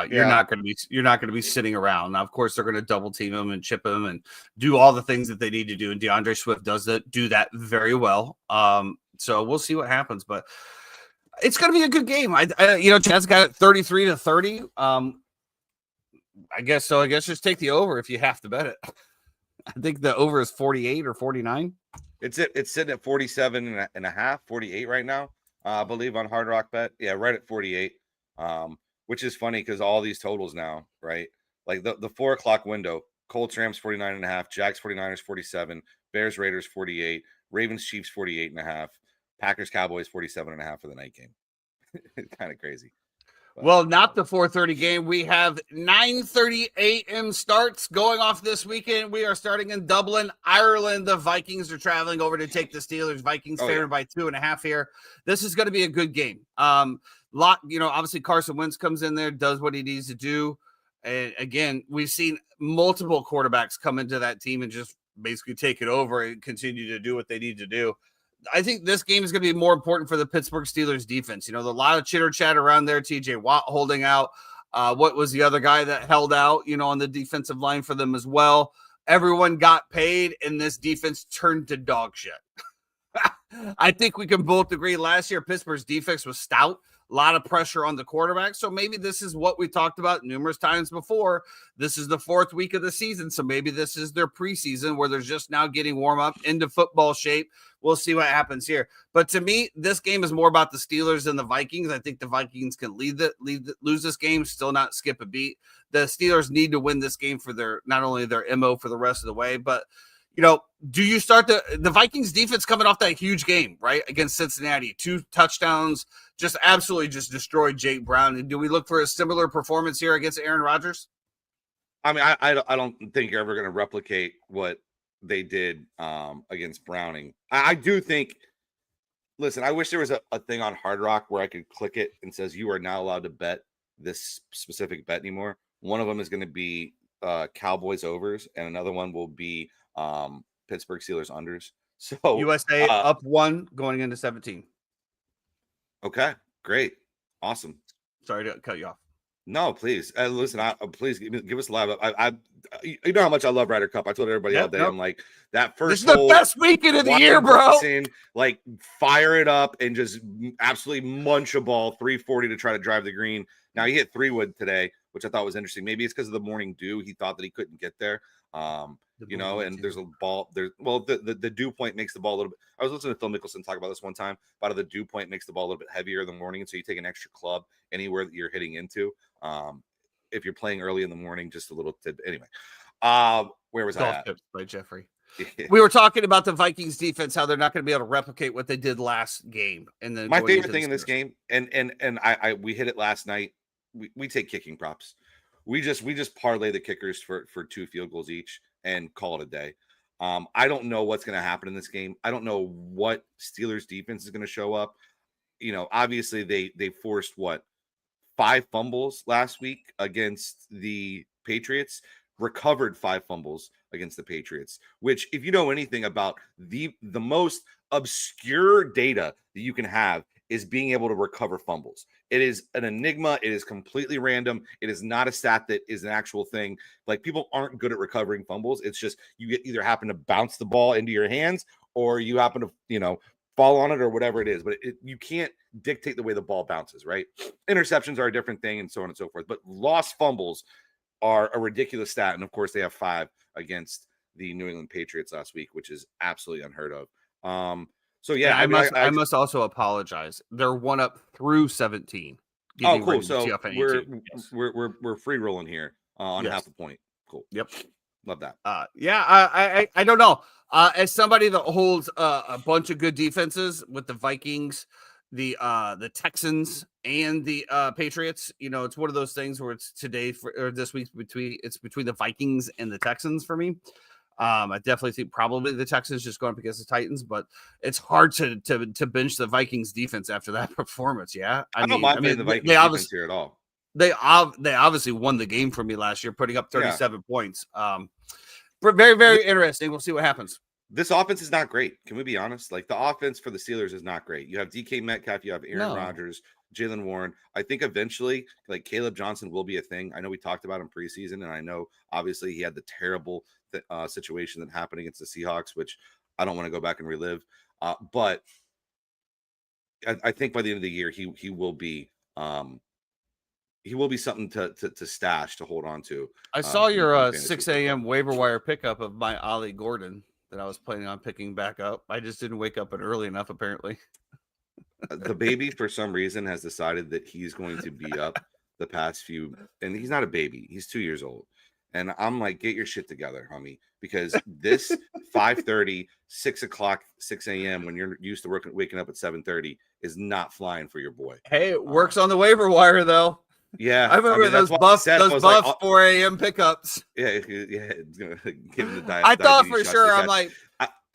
You're not going to be sitting around. Now, of course, they're going to double team him and chip him and do all the things that they need to do. And DeAndre Swift do that very well. So we'll see what happens, but it's going to be a good game. Chad's got it 33-30. I guess so. I guess just take the over if you have to bet it. I think the over is 48 or 49. It's sitting at 47 and a half, 48 right now. I believe on Hard Rock Bet. Yeah, right at 48. Which is funny because all these totals now, right? Like the 4 o'clock window, Colts Rams 49 and a half, Jags 49ers 47, Bears Raiders 48, Ravens Chiefs 48 and a half, Packers Cowboys 47 and a half for the night game. Kind of crazy. Well, not the 4:30 game. We have 9:30 a.m. starts going off this weekend. We are starting in Dublin, Ireland. The Vikings are traveling over to take the Steelers. Vikings favored by 2.5 here. This is going to be a good game. Obviously Carson Wentz comes in there, does what he needs to do. And again, we've seen multiple quarterbacks come into that team and just basically take it over and continue to do what they need to do. I think this game is going to be more important for the Pittsburgh Steelers defense. A lot of chitter chat around there. TJ Watt holding out. What was the other guy that held out, on the defensive line for them as well? everyone got paid, and this defense turned to dog shit. I think we can both agree last year Pittsburgh's defense was stout, a lot of pressure on the quarterback. So maybe this is what we talked about numerous times before. This is the 4th week of the season. So maybe this is their preseason where they're just now getting warm up into football shape. We'll see what happens here. But to me, this game is more about the Steelers than the Vikings. I think the Vikings can lose this game, still not skip a beat. The Steelers need to win this game for their not only their MO for the rest of the way, but do you start the Vikings defense coming off that huge game, right, against Cincinnati? 2 touchdowns, just absolutely just destroyed Jake Brown. And do we look for a similar performance here against Aaron Rodgers? I mean, I don't think you're ever going to replicate what they did against Browning. I do think, listen, I wish there was a thing on Hard Rock where I could click it and says you are not allowed to bet this specific bet anymore. One of them is going to be Cowboys overs, and another one will be Pittsburgh Steelers unders. So USA up 1 going into 17. Okay, great, awesome. Sorry to cut you off. No, please. Listen, please give us a live. You know how much I love Ryder Cup. I told everybody all day. I'm like, that first. This is the best weekend of the year, bro. Like, fire it up and just absolutely munch a ball 340 to try to drive the green. Now he hit 3-wood today, which I thought was interesting. Maybe it's because of the morning dew. He thought that he couldn't get there. And there's a ball there. Well, the dew point makes the ball a little bit. I was listening to Phil Mickelson talk about this one time. About the dew point makes the ball a little bit heavier in the morning, and so you take an extra club anywhere that you're hitting into. If you're playing early in the morning, just a little tidbit. Anyway, where was I at? Tips by Jeffrey. We were talking about the Vikings defense, how they're not going to be able to replicate what they did last game. And then my favorite thing in this game, and we hit it last night. We take kicking props. We just parlay the kickers for 2 field goals each and call it a day. I don't know what's going to happen in this game. I don't know what Steelers defense is going to show up. Obviously they forced 5 fumbles last week against the Patriots, recovered 5 fumbles against the Patriots, which if you know anything about the most obscure data that you can have is being able to recover fumbles. It is an enigma. It is completely random. It is not a stat that is an actual thing. Like, people aren't good at recovering fumbles. It's just you either happen to bounce the ball into your hands or you happen to, fall on it or whatever it is. But you can't dictate the way the ball bounces, right? Interceptions are a different thing and so on and so forth. But lost fumbles are a ridiculous stat. And, of course, they have 5 against the New England Patriots last week, which is absolutely unheard of. So yeah, I must also apologize. They're 1 up through 17. Oh, cool. So we're free rolling here on half a point. Cool. Yep. Love that. I don't know. As somebody that holds a bunch of good defenses with the Vikings, the Texans, and the Patriots, it's one of those things where it's this week between the Vikings and the Texans for me. I definitely think probably the Texans just going up against the Titans, but it's hard to bench the Vikings defense after that performance. Yeah, I don't mind the Vikings defense here at all. They obviously won the game for me last year, putting up 37 points. Very, very interesting. We'll see what happens. This offense is not great. Can we be honest? Like, the offense for the Steelers is not great. You have DK Metcalf, you have Aaron Rodgers, Jalen Warren. I think eventually, like, Caleb Johnson will be a thing. I know we talked about him preseason, and I know obviously he had the terrible situation that happened against the Seahawks, which I don't want to go back and relive. But I think by the end of the year, he will be something to stash, to hold on to. I saw your 6 a.m. waiver wire pickup of my Ollie Gordon that I was planning on picking back up. I just didn't wake up early enough, apparently. The baby, for some reason, has decided that he's going to be up the past few, and he's not a baby. He's 2 years old. And I'm like, get your shit together, homie, because this 5:30, 6 o'clock, 6 a.m. when you're used to waking up at 7:30 is not flying for your boy. Hey, it works on the waiver wire, though. Yeah, I remember those buff 4 a.m. pickups. Yeah, it's gonna give him the I thought for sure.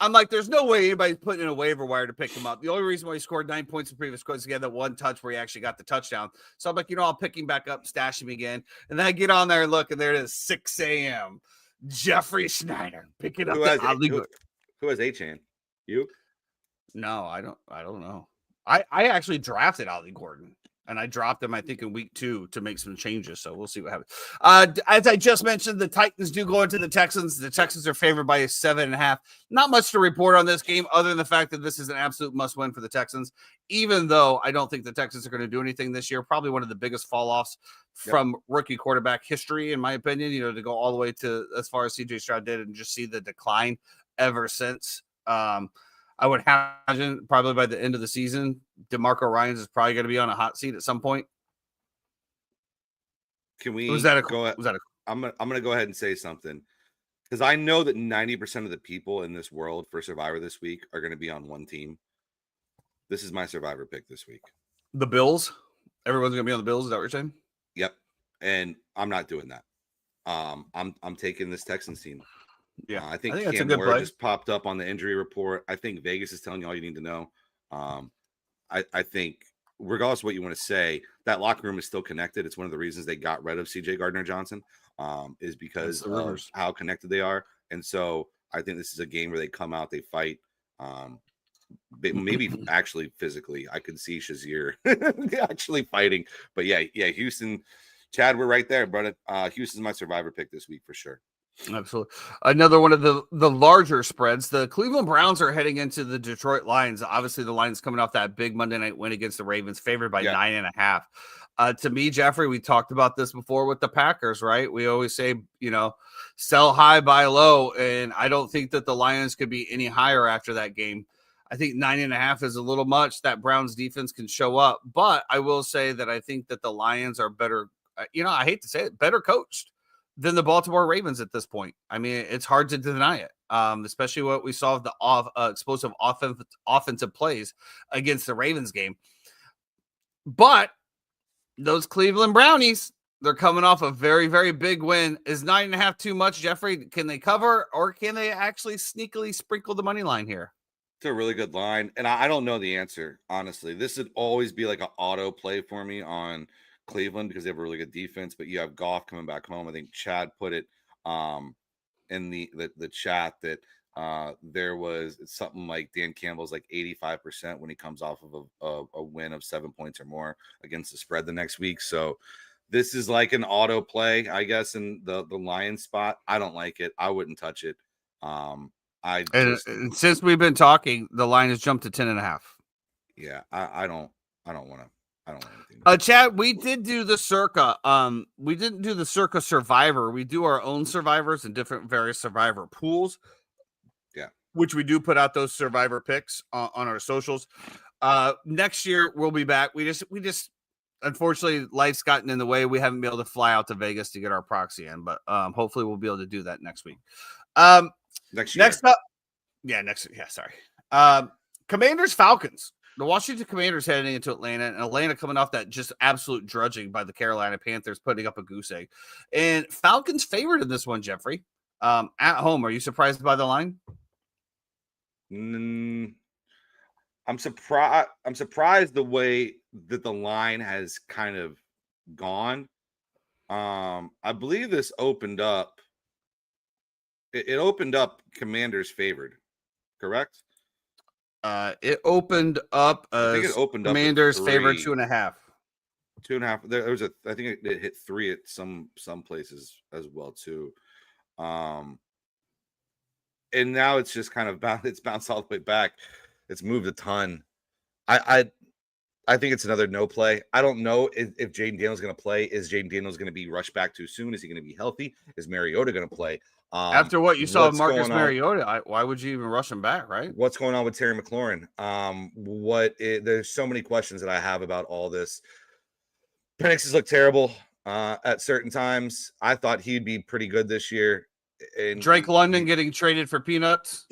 I'm like, there's no way anybody's putting in a waiver wire to pick him up. The only reason why he scored 9 points in previous quarters, he had that one touch where he actually got the touchdown. So I'm like, I'll pick him back up, stash him again. And then I get on there and look, and there it is, 6 a.m. Jeffrey Schneider picking up who has A-Chan? You? No, I don't know. I actually drafted Ollie Gordon. And I dropped him, I think, in week 2 to make some changes. So we'll see what happens. As I just mentioned, the Titans do go into the Texans. The Texans are favored by 7.5. Not much to report on this game other than the fact that this is an absolute must-win for the Texans, even though I don't think the Texans are going to do anything this year. Probably one of the biggest fall-offs from rookie quarterback history, in my opinion, to go all the way to as far as C.J. Stroud did and just see the decline ever since. I would imagine probably by the end of the season, DeMarco Ryans is probably going to be on a hot seat at some point. Can we go ahead? I'm gonna go ahead and say something, because I know that 90% of the people in this world for Survivor this week are going to be on one team. This is my Survivor pick this week. The Bills. Everyone's going to be on the Bills. Is that what you're saying? Yep. And I'm not doing that. I'm taking this Texans team. Yeah, I think Cam Ward just popped up on the injury report. I think Vegas is telling you all you need to know. I think regardless of what you want to say, that locker room is still connected. It's one of the reasons they got rid of CJ Gardner-Johnson, is because of how connected they are. And so I think this is a game where they come out, they fight. Maybe actually physically, I could see Shazier actually fighting. But yeah, Houston, Chad, we're right there, brother. Houston's my Survivor pick this week for sure. Absolutely. Another one of the larger spreads. The Cleveland Browns are heading into the Detroit Lions. Obviously, the Lions coming off that big Monday night win against the Ravens, favored by 9.5. To me, Jeffrey, we talked about this before with the Packers, right? We always say, sell high, buy low. And I don't think that the Lions could be any higher after that game. I think 9.5 is a little much. That Browns defense can show up. But I will say that I think that the Lions are better, I hate to say it, better coached than the Baltimore Ravens at this point. I mean, it's hard to deny it, especially what we saw of the explosive offensive plays against the Ravens game. But those Cleveland Brownies, they're coming off a very, very big win. Is 9.5 too much, Jeffrey? Can they cover, or can they actually sneakily sprinkle the money line here? It's a really good line, and I don't know the answer, honestly. This would always be like an auto play for me on Cleveland because they have a really good defense, but you have Goff coming back home. I think Chad put it in the chat that there was something like Dan Campbell's like 85% when he comes off of a win of 7 points or more against the spread the next week. So this is like an auto play, I guess, in the Lions spot. I don't like it. I wouldn't touch it. And since we've been talking, the line has jumped to 10.5. Yeah, I don't want to. I don't want anything. Chad, we did do the Circa. We didn't do the Circa Survivor. We do our own Survivors and different various Survivor pools. Yeah, which we do put out those Survivor picks on our socials. Next year we'll be back. We just unfortunately life's gotten in the way. We haven't been able to fly out to Vegas to get our proxy in, but hopefully we'll be able to do that next week. Next up. Commanders Falcons. The Washington Commanders heading into Atlanta, and Atlanta coming off that just absolute drudging by the Carolina Panthers, putting up a goose egg. And Falcons favored in this one, Jeffrey. At home. Are you surprised by the line? I'm surprised the way that the line has kind of gone. I believe this opened up. It opened up Commanders favored, correct? It opened up. I think it opened Commanders up favored 2.5. 2.5. There was I think it hit 3 at some places as well too. And now it's just kind of bounced all the way back. It's moved a ton. I think it's another no play. I don't know if Jaden Daniels going to play. Is Jaden Daniels going to be rushed back too soon? Is he going to be healthy? Is Mariota going to play? After what you saw of Marcus Mariota, why would you even rush him back, right? What's going on with Terry McLaurin? There's so many questions that I have about all this. Penix has looked terrible at certain times. I thought he'd be pretty good this year. And Drake London getting traded for peanuts.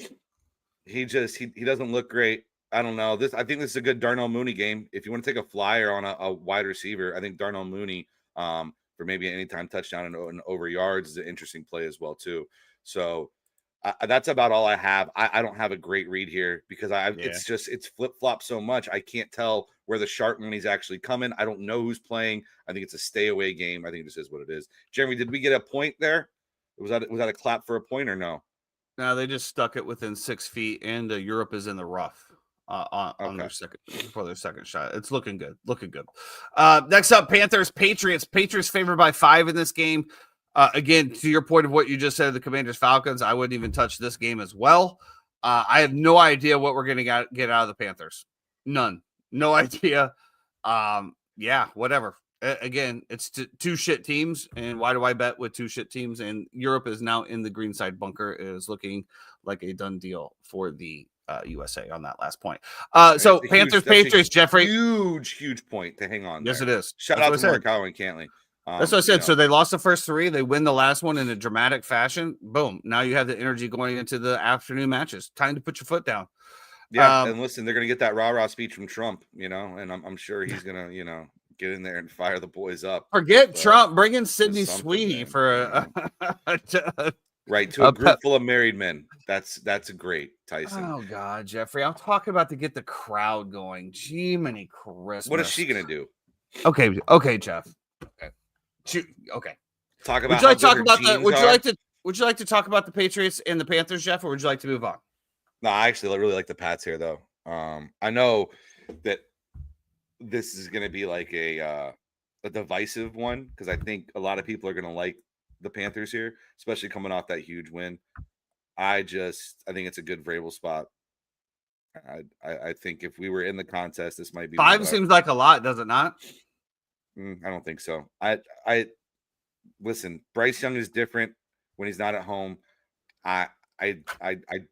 He doesn't look great. I don't know. I think this is a good Darnell Mooney game. If you want to take a flyer on a wide receiver, I think Darnell Mooney for maybe an anytime touchdown and over yards is an interesting play as well too. So that's about all I have. I don't have a great read here because it's flip-flop so much. I can't tell where the sharp money's actually coming. I don't know who's playing. I think it's a stay away game. I think this is what it is. Jeremy, did we get a point there? Was that a clap for a point or no? No, they just stuck it within 6 feet, and Europe is in the rough. on Okay. their second shot. It's looking good. Next up, Panthers, Patriots. Patriots favored by 5 in this game. Again, to your point of what you just said, the Commanders, Falcons, I wouldn't even touch this game as well. I have no idea what we're going to get out of the Panthers. None. No idea. Yeah, whatever. Again, it's two shit teams, and why do I bet with two shit teams? And Europe is now in the green side bunker. It is looking like a done deal for the USA on that last point. So Panthers, Patriots, Jeffrey. Huge point to hang on. Yes, there. it is. Shout out to Markow and Cantley. That's what I said. So they lost the first 3. They win the last one in a dramatic fashion. Boom. Now you have the energy going into the afternoon matches. Time to put your foot down. Yeah, and listen, they're going to get that rah-rah speech from Trump, and I'm sure he's going to, get in there and fire the boys up. Forget Trump. Bring in Sydney Sweeney for right, to a group full of married men. That's great, Tyson. Oh, God, Jeffrey. I'm talking about to get the crowd going. Jiminy Christmas. What is she going to do? Okay, Jeff. Okay. Talk about Would you like to talk about the Patriots and the Panthers, Jeff, or would you like to move on? No, I actually really like the Pats here, though. I know that this is going to be like a divisive one because I think a lot of people are going to like the Panthers here, especially coming off that huge win. I think it's a good Vrabel spot. I think if we were in the contest, this might be 5 seems like a lot, does it not? I don't think so. I listen. Bryce Young is different when he's not at home. I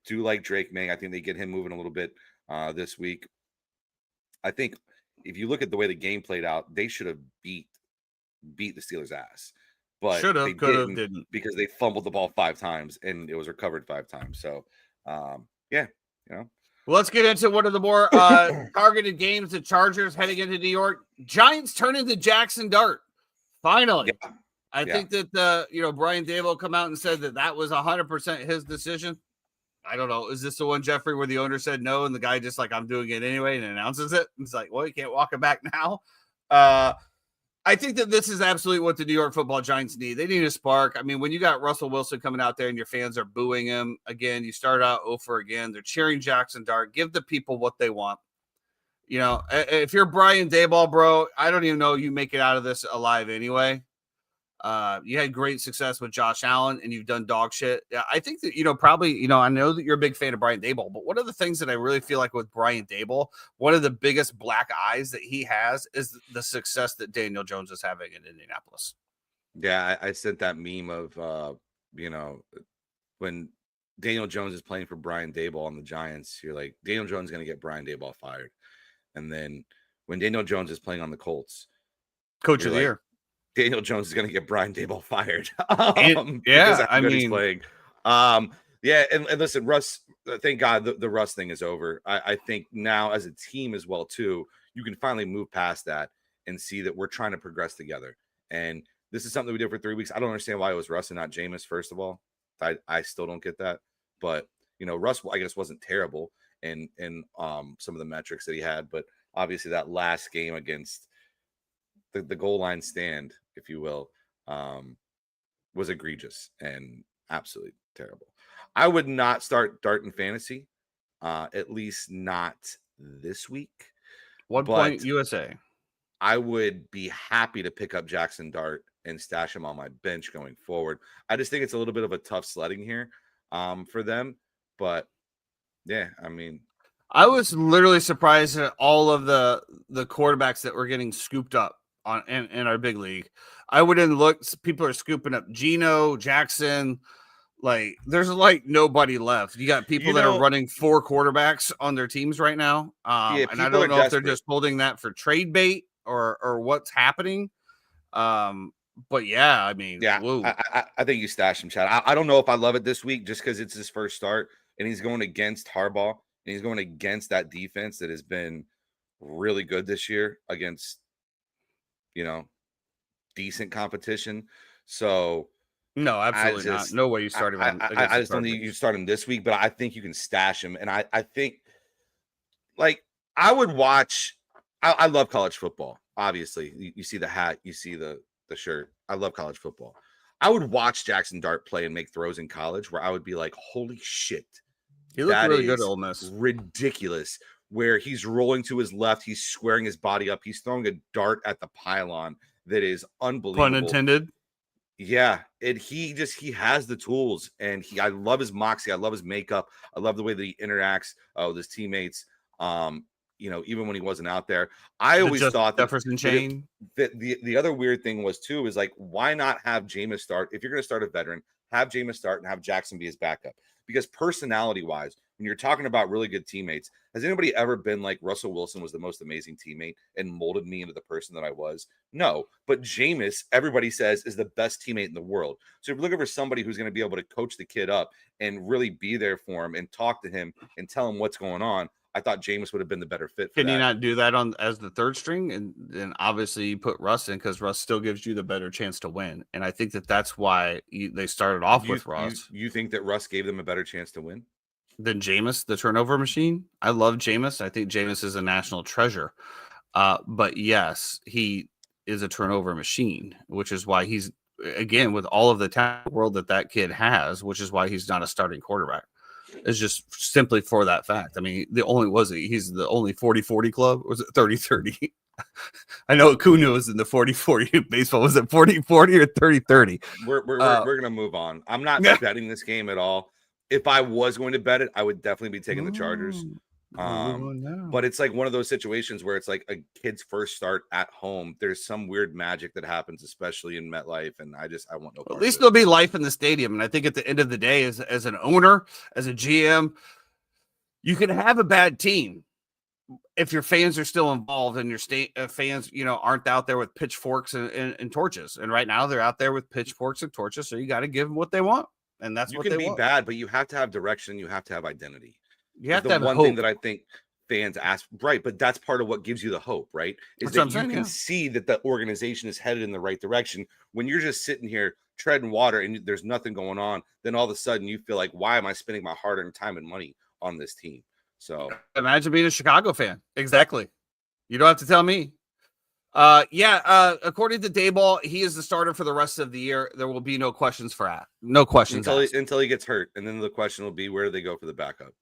do like Drake May. I think they get him moving a little bit this week. I think if you look at the way the game played out, they should have beat the Steelers' ass, but they didn't because they fumbled the ball 5 times and it was recovered 5 times. So, yeah, Well, let's get into one of the more targeted games. The Chargers heading into New York. Giants turn into Jackson Dart. Finally. Yeah. I think that Brian Daboll come out and said that was 100% his decision. I don't know. Is this the one, Jeffrey, where the owner said no and the guy just like, I'm doing it anyway, and announces it? It's like, well, you can't walk it back now. I think that this is absolutely what the New York Football Giants need. They need a spark. I mean, when you got Russell Wilson coming out there and your fans are booing him again, you start out over again. They're cheering Jackson Dart. Give the people what they want. If you're Brian Daboll, bro, I don't even know you make it out of this alive anyway. You had great success with Josh Allen and you've done dog shit. I think that, probably, I know that you're a big fan of Brian Daboll, but one of the things that I really feel like with Brian Daboll, one of the biggest black eyes that he has is the success that Daniel Jones is having in Indianapolis. Yeah. I sent that meme of, when Daniel Jones is playing for Brian Daboll on the Giants, you're like, Daniel Jones is going to get Brian Daboll fired. And then when Daniel Jones is playing on the Colts, coach of the year, Daniel Jones is going to get Brian Daboll fired. He's playing. And listen, Russ, thank God the Russ thing is over. I think now as a team as well, too, you can finally move past that and see that we're trying to progress together. And this is something we did for 3 weeks. I don't understand why it was Russ and not Jameis, first of all. I still don't get that. But, Russ, I guess, wasn't terrible in some of the metrics that he had. But obviously that last game against the goal line stand, if you will, was egregious and absolutely terrible. I would not start Dart in fantasy, at least not this week. 1 point USA. I would be happy to pick up Jackson Dart and stash him on my bench going forward. I just think it's a little bit of a tough sledding here for them. But, yeah, I mean. I was literally surprised at all of the quarterbacks that were getting scooped up in our big league. I wouldn't look. People are scooping up Geno, Jackson. Like, there's like nobody left. You got people that are running 4 quarterbacks on their teams right now. And I don't know if they're just holding that for trade bait or what's happening. But yeah, I mean, I think you stash him, Chad. I don't know if I love it this week just because it's his first start and he's going against Harbaugh and he's going against that defense that has been really good this year against, decent competition. So no, absolutely not. No way you start him. I just don't think you start him this week, but I think you can stash him. And I think, like, I would watch. I love college football. Obviously, you see the hat, you see the shirt. I love college football. I would watch Jackson Dart play and make throws in college where I would be like, holy shit. He looked really good at Ole Miss. Ridiculous. where he's rolling to his left, he's squaring his body up, he's throwing a dart at the pylon that is unbelievable. Pun intended. Yeah, and he has the tools, and I love his moxie, I love his makeup, I love the way that he interacts with his teammates. Even when he wasn't out there, I always thought that Jefferson chain. The other weird thing was too is like, why not have Jameis start? If you're going to start a veteran, have Jameis start and have Jackson be his backup. Because personality wise, when you're talking about really good teammates, has anybody ever been like Russell Wilson was the most amazing teammate and molded me into the person that I was? No, but Jameis, everybody says, is the best teammate in the world. So if you're looking for somebody who's going to be able to coach the kid up and really be there for him and talk to him and tell him what's going on, I thought Jameis would have been the better fit for Can that. you not do that as the third string? And then obviously you put Russ in because Russ still gives you the better chance to win. And I think that's why they started off with Russ. You think that Russ gave them a better chance to win than Jameis, the turnover machine? I love Jameis. I think Jameis is a national treasure. But yes, he is a turnover machine, which is why he's, again, with all of the talent in the world that kid has, which is why he's not a starting quarterback. It's just simply for that fact. I mean, he's the only 40-40 club. Or was it 30-30? I know Acuna was in the 40-40 baseball. Was it 40-40 or 30-30? We're gonna move on. I'm not betting this game at all. If I was going to bet it, I would definitely be taking the Chargers. But it's like one of those situations where it's like a kid's first start at home. There's some weird magic that happens, especially in MetLife, and I want no part. At least there'll be life in the stadium. And I think at the end of the day, as an owner, as a GM, you can have a bad team if your fans are still involved and your fans, aren't out there with pitchforks and torches. And right now they're out there with pitchforks and torches. So you got to give them what they want. And that's what they want. You can be bad, but you have to have direction. You have to have identity. You have to have one hope. Thing that I think fans ask, right? But that's part of what gives you the hope, right? Is that you can see that the organization is headed in the right direction. When you're just sitting here treading water and there's nothing going on, then all of a sudden you feel like, why am I spending my hard-earned time and money on this team? So imagine being a Chicago fan. Exactly. You don't have to tell me. According to Dayball, he is the starter for the rest of the year. There will be no questions until he gets hurt, and then the question will be, where do they go for the backup?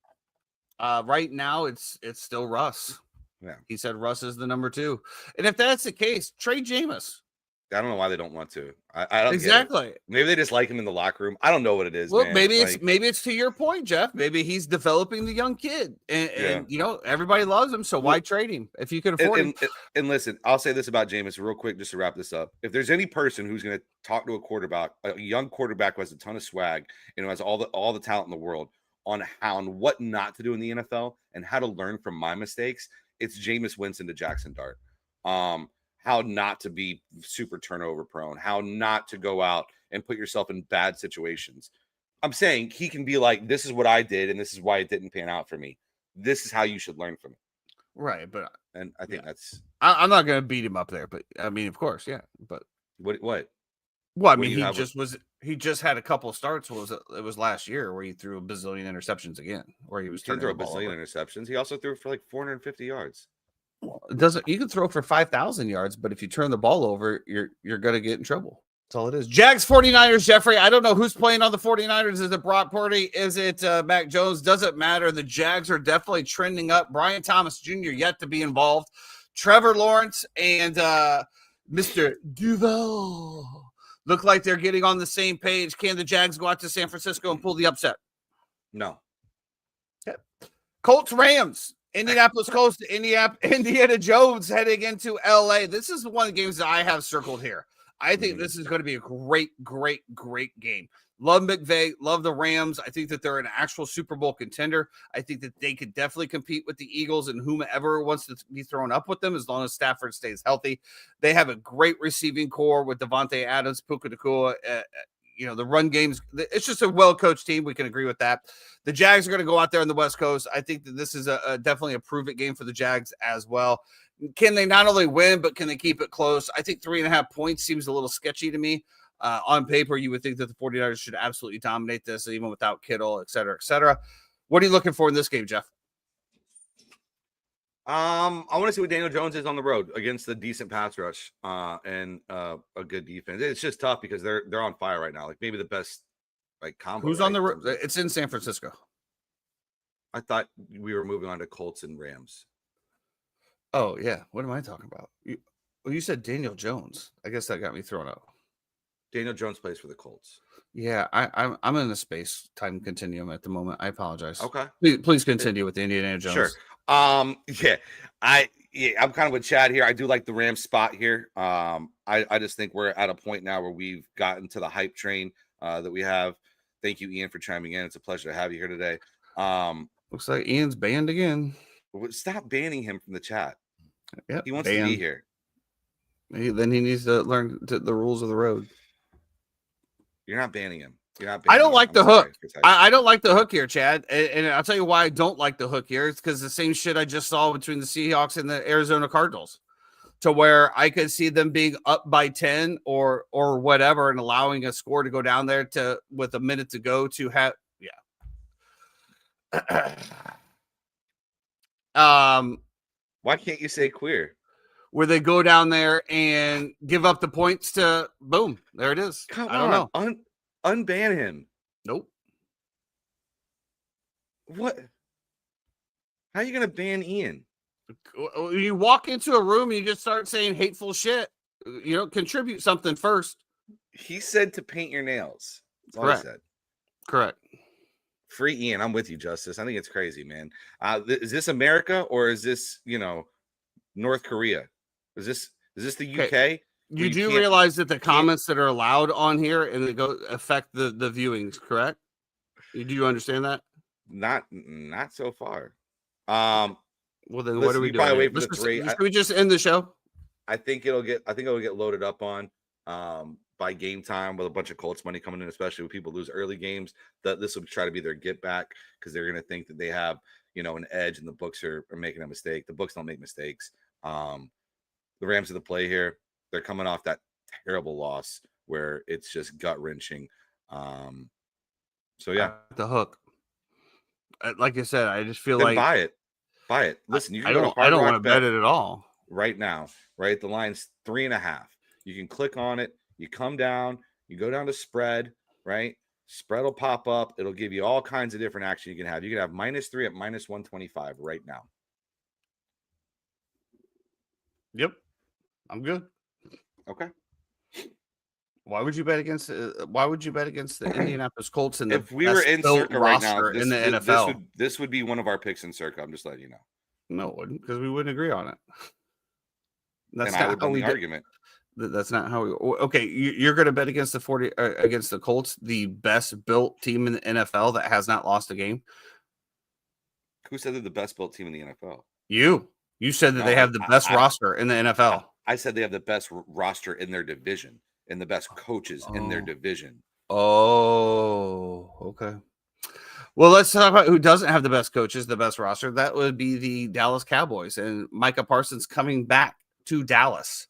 Right now, it's still Russ. Yeah, he said Russ is the number 2, and if that's the case, trade Jameis. I don't know why they don't want to. I don't exactly. Maybe they just like him in the locker room. I don't know what it is. Well, man. maybe it's to your point, Jeff. Maybe he's developing the young kid, and everybody loves him. So why trade him if you can afford him? And listen, I'll say this about Jameis real quick, just to wrap this up. If there's any person who's going to talk to a young quarterback who has a ton of swag and who has all the talent in the world on how and what not to do in the NFL and how to learn from my mistakes, it's Jameis Winston to Jackson Dart. How not to be super turnover prone, how not to go out and put yourself in bad situations. I'm saying he can be like, this is what I did, and this is why it didn't pan out for me. This is how you should learn from it. Right, but I think that's. I'm not going to beat him up there, but I mean, of course, yeah. But what? Well, I mean, he just had a couple of starts. It was last year where he threw a bazillion interceptions again, where he was turning throw a bazillion interceptions. He also threw for like 450 yards. It doesn't. You can throw for 5,000 yards, but if you turn the ball over, you're going to get in trouble. That's all it is. Jags 49ers, Jeffrey. I don't know who's playing on the 49ers. Is it Brock Purdy? Is it Mac Jones? Doesn't matter. The Jags are definitely trending up. Brian Thomas Jr. yet to be involved. Trevor Lawrence and Mr. Duval look like they're getting on the same page. Can the Jags go out to San Francisco and pull the upset? No. Okay. Colts Rams. Indianapolis Colts to Indiana Jones heading into LA. This is one of the games that I have circled here. I think this is going to be a great, great, great game. Love McVay, love the Rams. I think that they're an actual Super Bowl contender. I think that they could definitely compete with the Eagles and whomever wants to be thrown up with them as long as Stafford stays healthy. They have a great receiving core with Devontae Adams, Puka Nacua. The run games, it's just a well-coached team. We can agree with that. The Jags are going to go out there on the West Coast. I think that this is definitely a prove-it game for the Jags as well. Can they not only win, but can they keep it close? I think 3.5 points seems a little sketchy to me. On paper, you would think that the 49ers should absolutely dominate this, even without Kittle, et cetera, et cetera. What are you looking for in this game, Jeff? I want to see what Daniel Jones is on the road against the decent pass rush and a good defense. It's just tough because they're on fire right now. Like maybe the best combo. Who's on the road? It's in San Francisco. I thought we were moving on to Colts and Rams. Oh yeah, what am I talking about? You said Daniel Jones. I guess that got me thrown up. Daniel Jones plays for the Colts. Yeah, I'm in a space time continuum at the moment. I apologize. Okay, please continue with Indiana Jones. Sure. Yeah, I'm kind of with Chad here. I do like the Rams spot here. I just think we're at a point now where we've gotten to the hype train that we have. Thank you, Ian, for chiming in. It's a pleasure to have you here today. Looks like Ian's banned again. Stop banning him from the chat. Yeah, he wants to be here. Then he needs to learn the rules of the road. You're not banning him. I don't like the hook. I don't like the hook here, Chad. And I'll tell you why I don't like the hook here. It's because the same shit I just saw between the Seahawks and the Arizona Cardinals, to where I could see them being up by 10 or whatever and allowing a score to go down there to with a minute to go to have. Yeah. Why can't you say queer? Where they go down there and give up the points to boom. There it is. I don't know. Unban him. Nope. What? How are you going to ban Ian? You walk into a room and you just start saying hateful shit. You know, contribute something first. He said to paint your nails. That's all Correct. he said. Correct. Free Ian. I'm with you, Justice. I think it's crazy, man. Is this America or is this, North Korea? Is this the UK? Okay. You do realize that the comments that are allowed on here and they go affect the viewings, correct? Do you understand that? Not so far. Well, then what are we doing? Wait for the three. Should we just end the show? I think it'll get loaded up on by game time with a bunch of Colts money coming in, especially when people lose early games. That this will try to be their get back because they're going to think that they have an edge and the books are making a mistake. The books don't make mistakes. The Rams are the play here. They're coming off that terrible loss where it's just gut wrenching. So yeah, the hook. Like I said, I just feel then like buy it. Listen, you can I don't want to bet it at all right now. Right, the line's 3.5. You can click on it. You come down. You go down to spread. Right, spread will pop up. It'll give you all kinds of different action you can have. You can have -3 at -125 right now. Yep, I'm good. Okay. Why would you bet against the Indianapolis Colts and if we were in Circa right now in the NFL? This would be one of our picks in Circa. I'm just letting you know. No, it wouldn't, because we wouldn't agree on it. That's not how we argument. That's not how we. Okay, you're going to bet against against the Colts, the best built team in the NFL that has not lost a game. Who said they're the best built team in the NFL? You said that they have the best roster in the NFL. I said they have the best roster in their division and the best coaches in their division. Oh, okay. Well, let's talk about who doesn't have the best coaches, the best roster. That would be the Dallas Cowboys and Micah Parsons coming back to Dallas.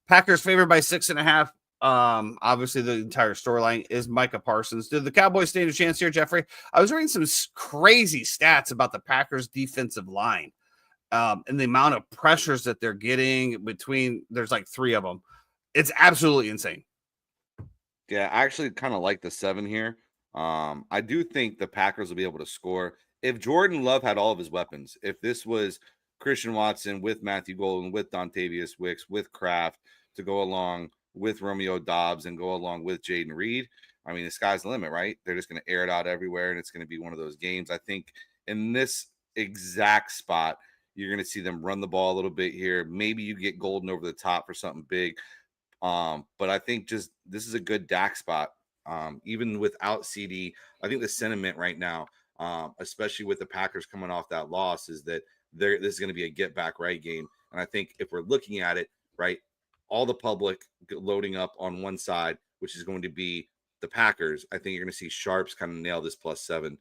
Packers favored by 6.5. Obviously, the entire storyline is Micah Parsons. Did the Cowboys stand a chance here, Jeffrey? I was reading some crazy stats about the Packers' defensive line. And the amount of pressures that they're getting between, there's like 3 of them. It's absolutely insane. Yeah, I actually kind of like the 7 here. I do think the Packers will be able to score. If Jordan Love had all of his weapons, if this was Christian Watson with Matthew Golden, with Dontavius Wicks, with Kraft to go along with Romeo Dobbs and go along with Jaden Reed, I mean, the sky's the limit, right? They're just going to air it out everywhere, and it's going to be one of those games. I think in this exact spot, you're going to see them run the ball a little bit here. Maybe you get Golden over the top for something big. But I think just this is a good Dak spot. Even without CD, I think the sentiment right now, especially with the Packers coming off that loss, is that this is going to be a get back right game. And I think if we're looking at it, right, all the public loading up on one side, which is going to be the Packers, I think you're going to see Sharps kind of nail this +7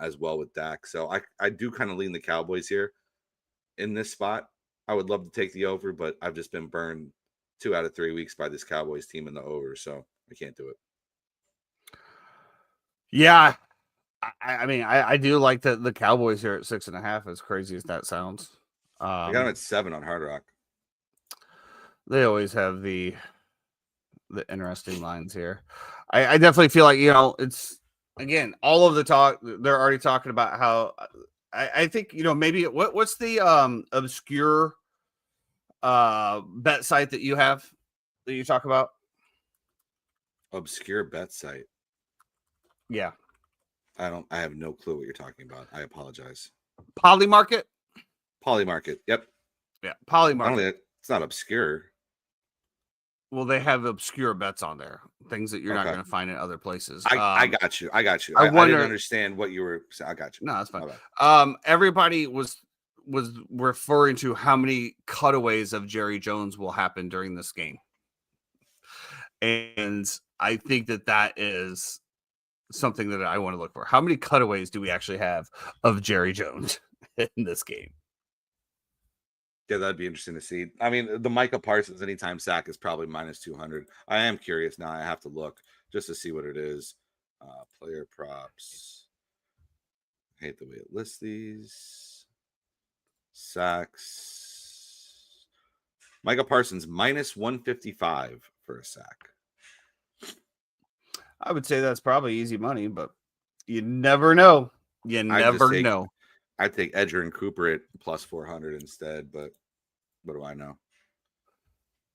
as well with Dak. So I do kind of lean the Cowboys here in this spot. I would love to take the over, but I've just been burned 2 out of 3 weeks by this Cowboys team in the over, so I can't do it. Yeah, I mean, I do like the Cowboys here at 6.5. As crazy as that sounds, I got them at 7 on Hard Rock. They always have the interesting lines here. I definitely feel like it's again all of the talk. They're already talking about how I think, maybe what's the obscure bet site that you have that you talk about? Obscure bet site. Yeah. I have no clue what you're talking about. I apologize. Polymarket? Polymarket. Yep. Yeah, I don't Polymarket. think it's not obscure. Well, they have obscure bets on there, things that you're not Okay. going to find in other places. I got you. I I didn't wonder. understand what you were saying. I got you. No, that's My fine. bad. Everybody was referring to how many cutaways of Jerry Jones will happen during this game, and I think that is something that I want to look for. How many cutaways do we actually have of Jerry Jones in this game? Yeah, that'd be interesting to see. I mean, the Micah Parsons anytime sack is probably minus 200. I am curious now. I have to look just to see what it is. Player props. I hate the way it lists these. Sacks. Micah Parsons minus 155 for a sack. I would say that's probably easy money, but you never know. You never know. I'd take Edger and Cooper at plus 400 instead, but what do I know?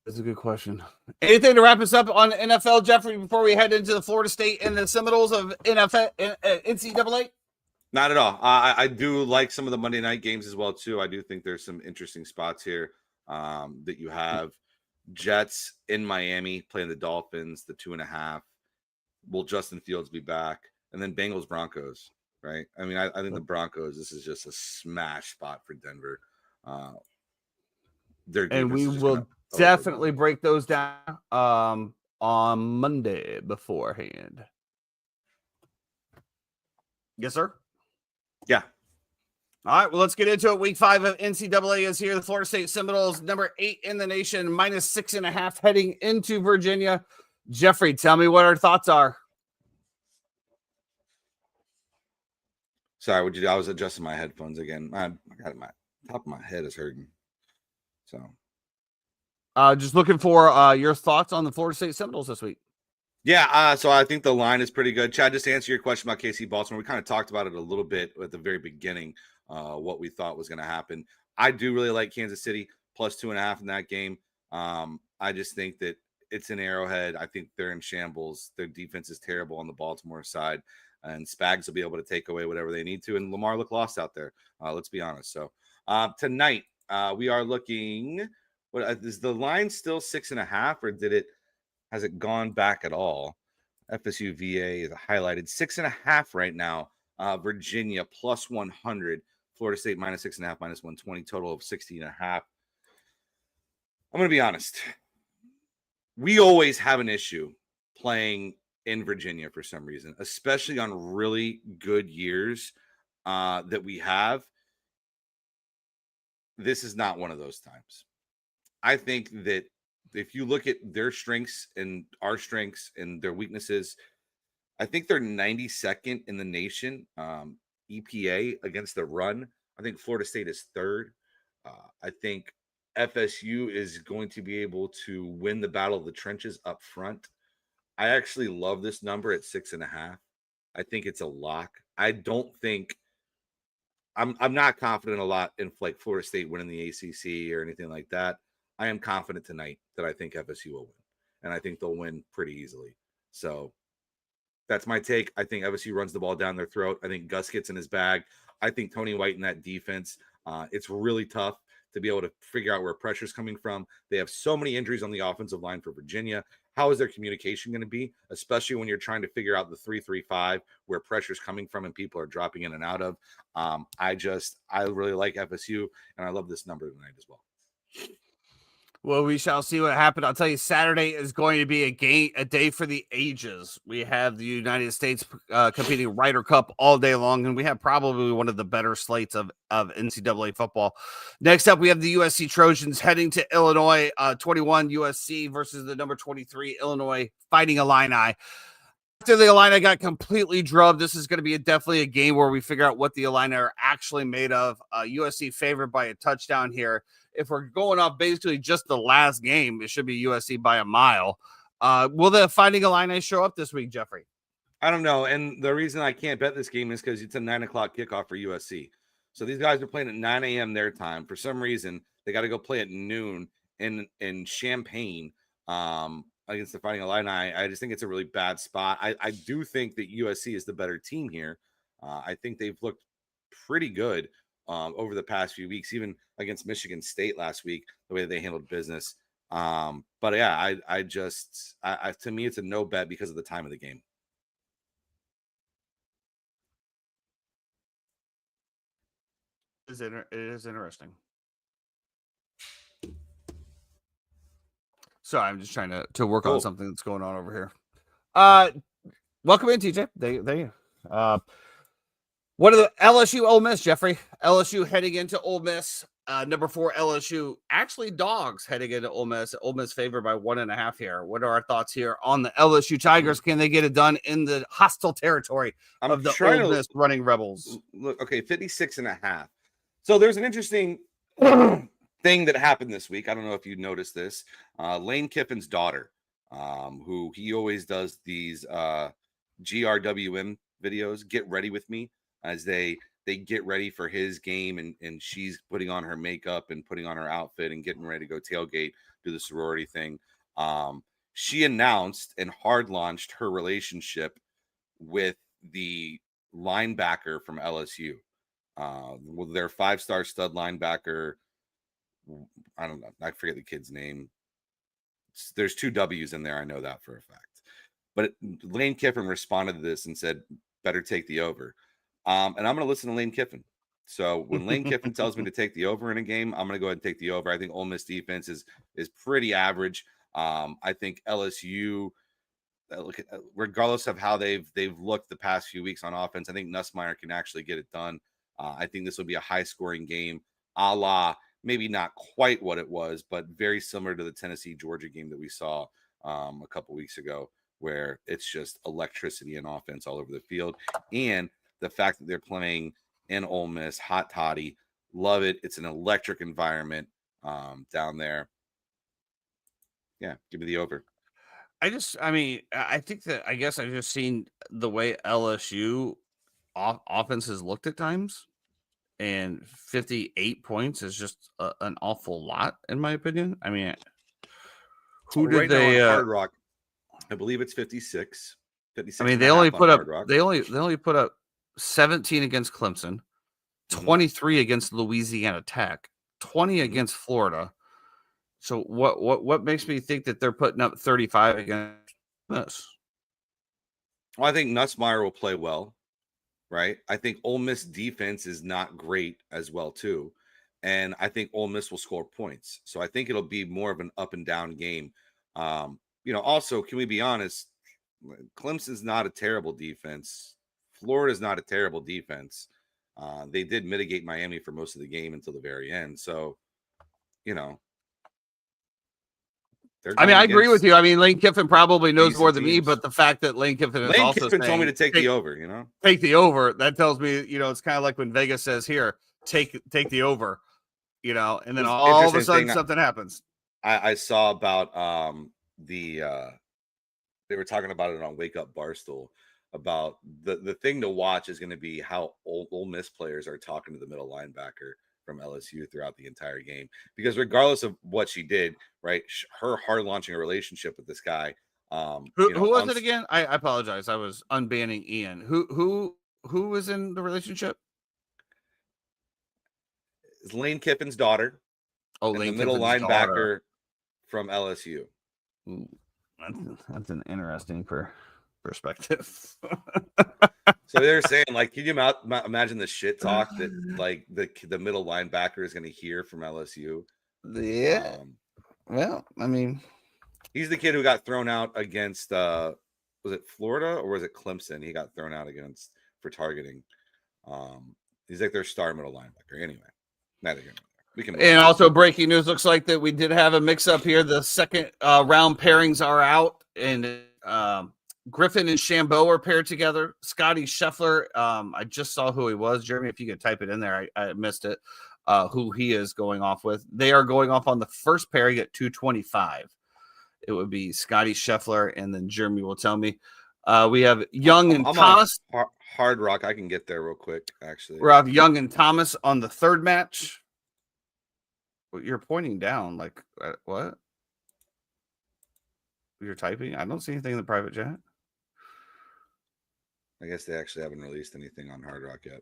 That's a good question. Anything to wrap us up on NFL, Jeffrey, before we head into the Florida State and the Seminoles of NFL, NCAA? Not at all. I do like some of the Monday night games as well, too. I do think there's some interesting spots here that you have. Jets in Miami playing the Dolphins, the 2.5. Will Justin Fields be back? And then Bengals Broncos, right? I mean, I think the Broncos, this is just a smash spot for Denver. And we will definitely break those down on Monday beforehand. Yes, sir? Yeah. All right, well, let's get into it. Week 5 of NCAA is here. The Florida State Seminoles, number 8 in the nation, minus 6.5 heading into Virginia. Jeffrey, tell me what our thoughts are. Sorry, I was adjusting my headphones again. I got it, my top of my head is hurting. So just looking for your thoughts on the Florida State Seminoles this week. Yeah, so I think the line is pretty good. Chad, just to answer your question about KC Baltimore, we kind of talked about it a little bit at the very beginning, what we thought was going to happen. I do really like Kansas City plus 2.5 in that game. I just think that it's an Arrowhead. I think they're in shambles. Their defense is terrible on the Baltimore side, and Spags will be able to take away whatever they need to. And Lamar looked lost out there. Let's be honest. So tonight we are looking. What is the line still 6.5, or has it gone back at all? FSU VA is highlighted 6.5 right now. Virginia plus 100. Florida State minus 6.5, minus 120. Total of 60.5. I'm going to be honest. We always have an issue playing in Virginia for some reason, especially on really good years that we have. This is not one of those times. I think that if you look at their strengths and our strengths and their weaknesses, I think they're 92nd in the nation EPA against the run. I think Florida State is 3rd. I think FSU is going to be able to win the battle of the trenches up front. I actually love this number at 6.5. I think it's a lock. I don't think I'm not confident a lot in like Florida State winning the ACC or anything like that. I am confident tonight that I think FSU will win, and I think they'll win pretty easily. So that's my take. I think FSU runs the ball down their throat. I think Gus gets in his bag. I think Tony White in that defense, it's really tough to be able to figure out where pressure's coming from. They have so many injuries on the offensive line for Virginia. How is their communication going to be, especially when you're trying to figure out the 3-3-5 where pressure's coming from and people are dropping in and out of? I really like FSU, and I love this number tonight as well. Well, we shall see what happens. I'll tell you, Saturday is going to be a day for the ages. We have the United States competing Ryder Cup all day long, and we have probably one of the better slates of NCAA football. Next up, we have the USC Trojans heading to Illinois, 21 USC versus the number 23 Illinois Fighting Illini. After the Illini got completely drubbed, this is going to be definitely a game where we figure out what the Illini are actually made of. USC favored by a touchdown here. If we're going off basically just the last game, it should be USC by a mile. Will the Fighting Illini show up this week, Jeffrey? I don't know. And the reason I can't bet this game is because it's a 9:00 kickoff for USC. So these guys are playing at 9 a.m. their time. For some reason, they got to go play at noon in Champaign against the Fighting Illini. I just think it's a really bad spot. I do think that USC is the better team here. I think they've looked pretty good over the past few weeks, even against Michigan State last week, the way that they handled business. But yeah, I just to me, it's a no bet because of the time of the game. It is interesting. So I'm just trying to work on something that's going on over here. Welcome in, TJ. They what are the LSU Ole Miss, Jeffrey? LSU heading into Ole Miss. Number 4 LSU, actually dogs heading into Ole Miss. Ole Miss favored by 1.5 here. What are our thoughts here on the LSU Tigers? Can they get it done in the hostile territory of the Ole Miss running Rebels? Look, okay, 56.5. So there's an interesting thing that happened this week. I don't know if you noticed this. Lane Kiffin's daughter, who he always does these GRWM videos, Get Ready With Me, as they get ready for his game, and she's putting on her makeup and putting on her outfit and getting ready to go tailgate, do the sorority thing. She announced and hard launched her relationship with the linebacker from LSU. Their 5-star stud linebacker. I don't know. I forget the kid's name. There's 2 W's in there. I know that for a fact. But Lane Kiffin responded to this and said, better take the over. And I'm going to listen to Lane Kiffin. So when Lane Kiffin tells me to take the over in a game, I'm going to go ahead and take the over. I think Ole Miss defense is pretty average. I think LSU, regardless of how they've looked the past few weeks on offense, I think Nussmeier can actually get it done. I think this will be a high-scoring game, a la maybe not quite what it was, but very similar to the Tennessee-Georgia game that we saw a couple weeks ago, where it's just electricity and offense all over the field. And the fact that they're playing in Ole Miss, hot toddy, love it. It's an electric environment down there. Yeah, give me the over. I think that I guess I've just seen the way LSU offense has looked at times, and 58 points is just an awful lot, in my opinion. I mean, who did they? Hard Rock, I believe it's 56. 56. I mean, they only put up 17 against Clemson, 23 against Louisiana Tech, 20 against Florida. So what makes me think that they're putting up 35 against this? Well, I think Nussmeier will play well, right? I think Ole Miss defense is not great as well too, and I think Ole Miss will score points. So I think it'll be more of an up and down game. Also, can we be honest? Clemson's not a terrible defense. Florida's not a terrible defense. They did mitigate Miami for most of the game until the very end. So, I agree with you. I mean, Lane Kiffin probably knows more than me, but the fact that Lane Kiffin is also saying, told me to take the over, take the over. That tells me, it's kind of like when Vegas says here, take the over, and then all of a sudden something happens. I saw about they were talking about it on Wake Up Barstool about the thing to watch is going to be how Ole Miss players are talking to the middle linebacker from LSU throughout the entire game, because regardless of what she did, right, her hard launching a relationship with this guy. Who was it again? I apologize. I was unbanning Ian. Who was in the relationship? It's Lane Kiffin's daughter. Oh, Lane the middle Kiffin's linebacker daughter from LSU. Ooh, that's an interesting perspective. So they're saying, like, can you imagine the shit talk that like the middle linebacker is going to hear from LSU? Yeah. Well, I mean, he's the kid who got thrown out against was it Florida or was it Clemson? He got thrown out against for targeting. He's like their star middle linebacker. Anyway, neither here nor there. And also breaking news, looks like that we did have a mix up here. The second round pairings are out, and Griffin and Shambo are paired together. Scotty Scheffler, I just saw who he was. Jeremy, if you could type it in there, I missed it. Who he is going off with. They are going off on the first pairing at 225. It would be Scotty Scheffler, and then Jeremy will tell me. We have Young and Thomas. Hard Rock. I can get there real quick, actually. We'll have Young and Thomas on the third match. You're pointing down. Like, what? You're typing? I don't see anything in the private chat. I guess they actually haven't released anything on Hard Rock yet.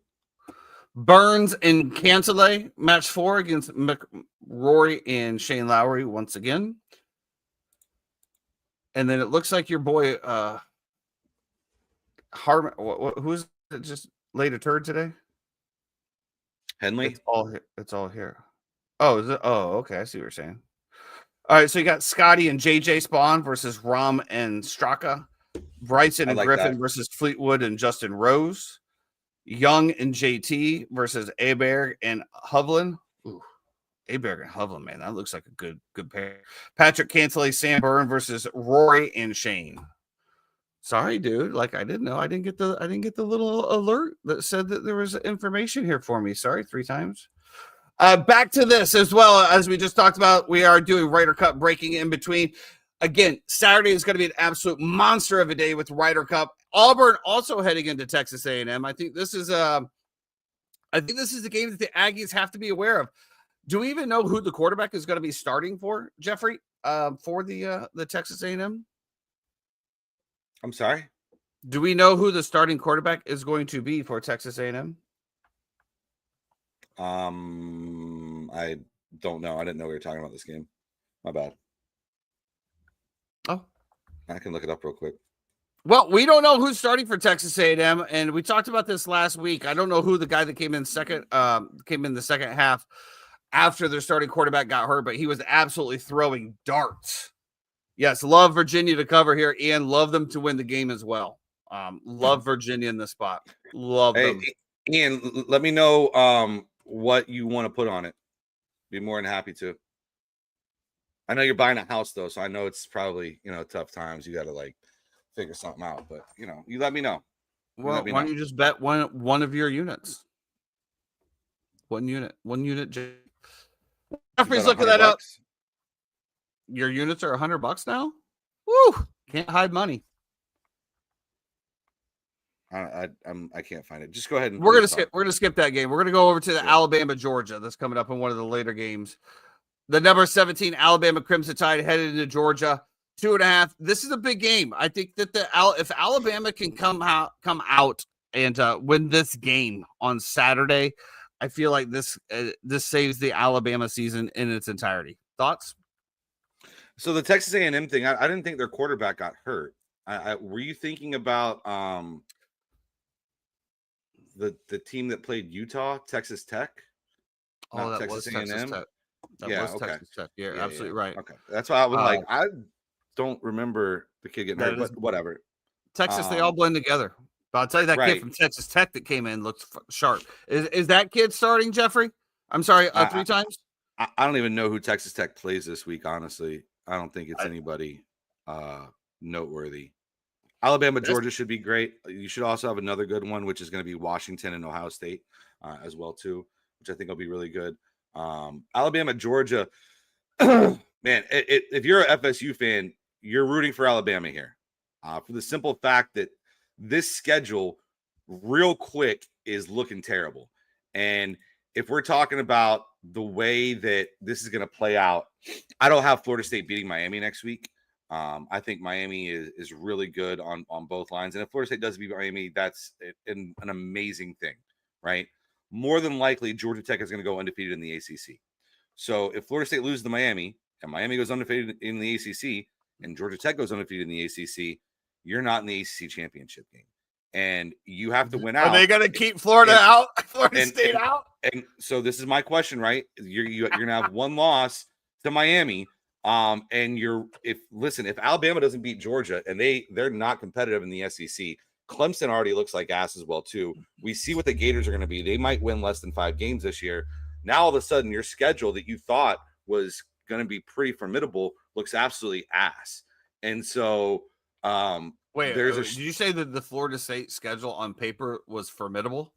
Burns and Cancele, match 4 against Rory and Shane Lowry once again. And then it looks like your boy Harmon. Who's just laid a turd today? Henley. It's all here. Oh, is it? Oh, okay. I see what you're saying. All right, so you got Scotty and JJ Spawn versus Rom and Straka. Bryson and Griffin versus Fleetwood and Justin Rose. Young and JT versus Aberg and Hovland. Ooh, Aberg and Hovland, man, that looks like a good pair. Patrick Cantley, Sam Byrne versus Rory and Shane. Sorry, dude. Like, I didn't know. I didn't get the little alert that said that there was information here for me. Sorry, 3 times. Back to this as well, as we just talked about. We are doing Ryder Cup breaking in between. Again, Saturday is going to be an absolute monster of a day with Ryder Cup. Auburn also heading into Texas A&M. I think this is the game that the Aggies have to be aware of. Do we even know who the quarterback is going to be starting for, Jeffrey? For the Texas A&M? I'm sorry. Do we know who the starting quarterback is going to be for Texas A&M? I don't know. I didn't know we were talking about this game. My bad. Oh, I can look it up real quick. Well, we don't know who's starting for Texas A&M, and we talked about this last week. I don't know who the guy that came in the second half after their starting quarterback got hurt, but he was absolutely throwing darts. Yes, love Virginia to cover here, and love them to win the game as well. Love Virginia in the spot. Love them. Ian, let me know what you want to put on it. Be more than happy to. I know you're buying a house though, so I know it's probably tough times. You got to figure something out, but you let me know. Why don't you just bet one of your units? One unit. Jeffrey's looking that up. Your units are $100 now. Woo! Can't hide money. I can't find it. Just go ahead and we're gonna skip that game. We're gonna go over to the Alabama Georgia that's coming up in one of the later games. The number 17 Alabama Crimson Tide headed into Georgia, 2.5. This is a big game. I think that if Alabama can come out and win this game on Saturday, I feel like this saves the Alabama season in its entirety. Thoughts? So the Texas A&M thing, I didn't think their quarterback got hurt. Were you thinking about the team that played Utah, Texas Tech? Oh, that Texas was Texas Tech. Texas Tech. Yeah, absolutely right. Okay, that's why I was I don't remember the kid getting hurt, but whatever. Texas, they all blend together. But I'll tell you, that kid from Texas Tech that came in looks sharp. Is that kid starting, Jeffrey? I'm sorry, 3 times? I don't even know who Texas Tech plays this week, honestly. I don't think it's anybody noteworthy. Alabama, Georgia should be great. You should also have another good one, which is going to be Washington and Ohio State as well, too, which I think will be really good. Alabama, Georgia, man, if you're an FSU fan, you're rooting for Alabama here for the simple fact that this schedule real quick is looking terrible. And if we're talking about the way that this is going to play out, I don't have Florida State beating Miami next week. I think Miami is really good on both lines. And if Florida State does beat Miami, that's an amazing thing, right? More than likely, Georgia Tech is going to go undefeated in the ACC. So if Florida State loses to Miami and Miami goes undefeated in the ACC and Georgia Tech goes undefeated in the ACC, you're not in the ACC championship game. And you have to win out. Are they going to keep Florida out? Florida State out? And so this is my question, right? You're going to have one loss to Miami. And if Alabama doesn't beat Georgia and they're not competitive in the SEC, Clemson already looks like ass as well, too. We see what the Gators are going to be. They might win less than 5 games this year. Now, all of a sudden, your schedule that you thought was going to be pretty formidable looks absolutely ass. And so, did you say that the Florida State schedule on paper was formidable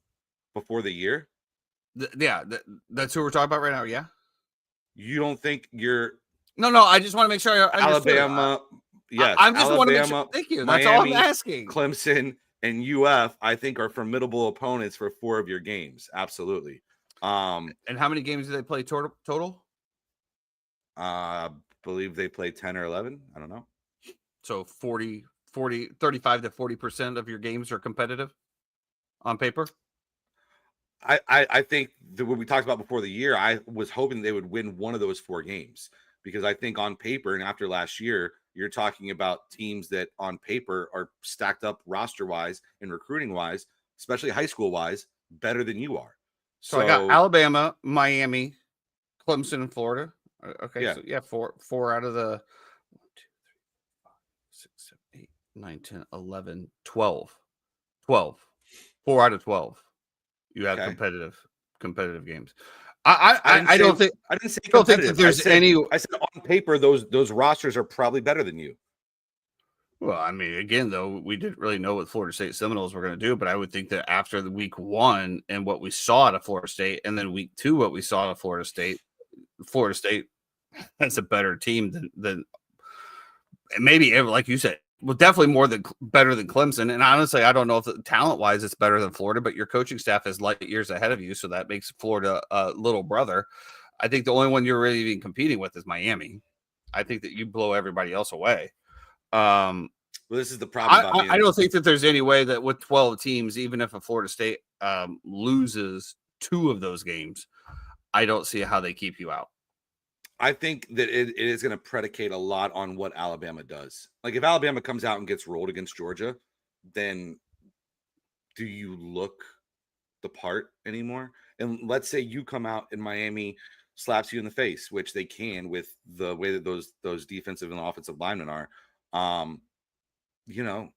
before the year? That's who we're talking about right now. Yeah. You don't think you're No, I just want to make sure I Alabama. Yes, I'm just want to make sure. Thank you. That's Miami, all I'm asking. Clemson and UF, I think, are formidable opponents for 4 of your games. Absolutely. And how many games do they play total? Believe they play 10 or 11. I don't know. So 35 to 40% of your games are competitive on paper. I think that what we talked about before the year, I was hoping they would win one of those 4 games, because I think on paper and after last year, you're talking about teams that on paper are stacked up roster wise and recruiting wise, especially high school wise, better than you are. So I got Alabama, Miami, Clemson, and Florida. Okay, yeah. so yeah, four out of the 1, 2, 3, 5, 6, 7, 8, 9, 10, 11, 12. 12. 4 out of 12. You have competitive games. I don't think I didn't say don't think that competitive. there's I said on paper those rosters are probably better than you. Well, I mean, again, though, we didn't really know what Florida State Seminoles were going to do, but I would think that after the week 1 and what we saw at Florida State, and then week 2 what we saw at Florida State has a better team than maybe, like you said, well, definitely better than Clemson. And honestly, I don't know if talent wise it's better than Florida, but your coaching staff is light years ahead of you, so that makes Florida a little brother. I think the only one you're really even competing with is Miami. I think that you blow everybody else away. Well, this is the problem. I don't think that there's any way that with 12 teams, even if a Florida State loses 2 of those games, I don't see how they keep you out. I think that it is going to predicate a lot on what Alabama does. Like if Alabama comes out and gets rolled against Georgia, then do you look the part anymore? And let's say you come out and Miami slaps you in the face, which they can with the way that those defensive and offensive linemen are. You know,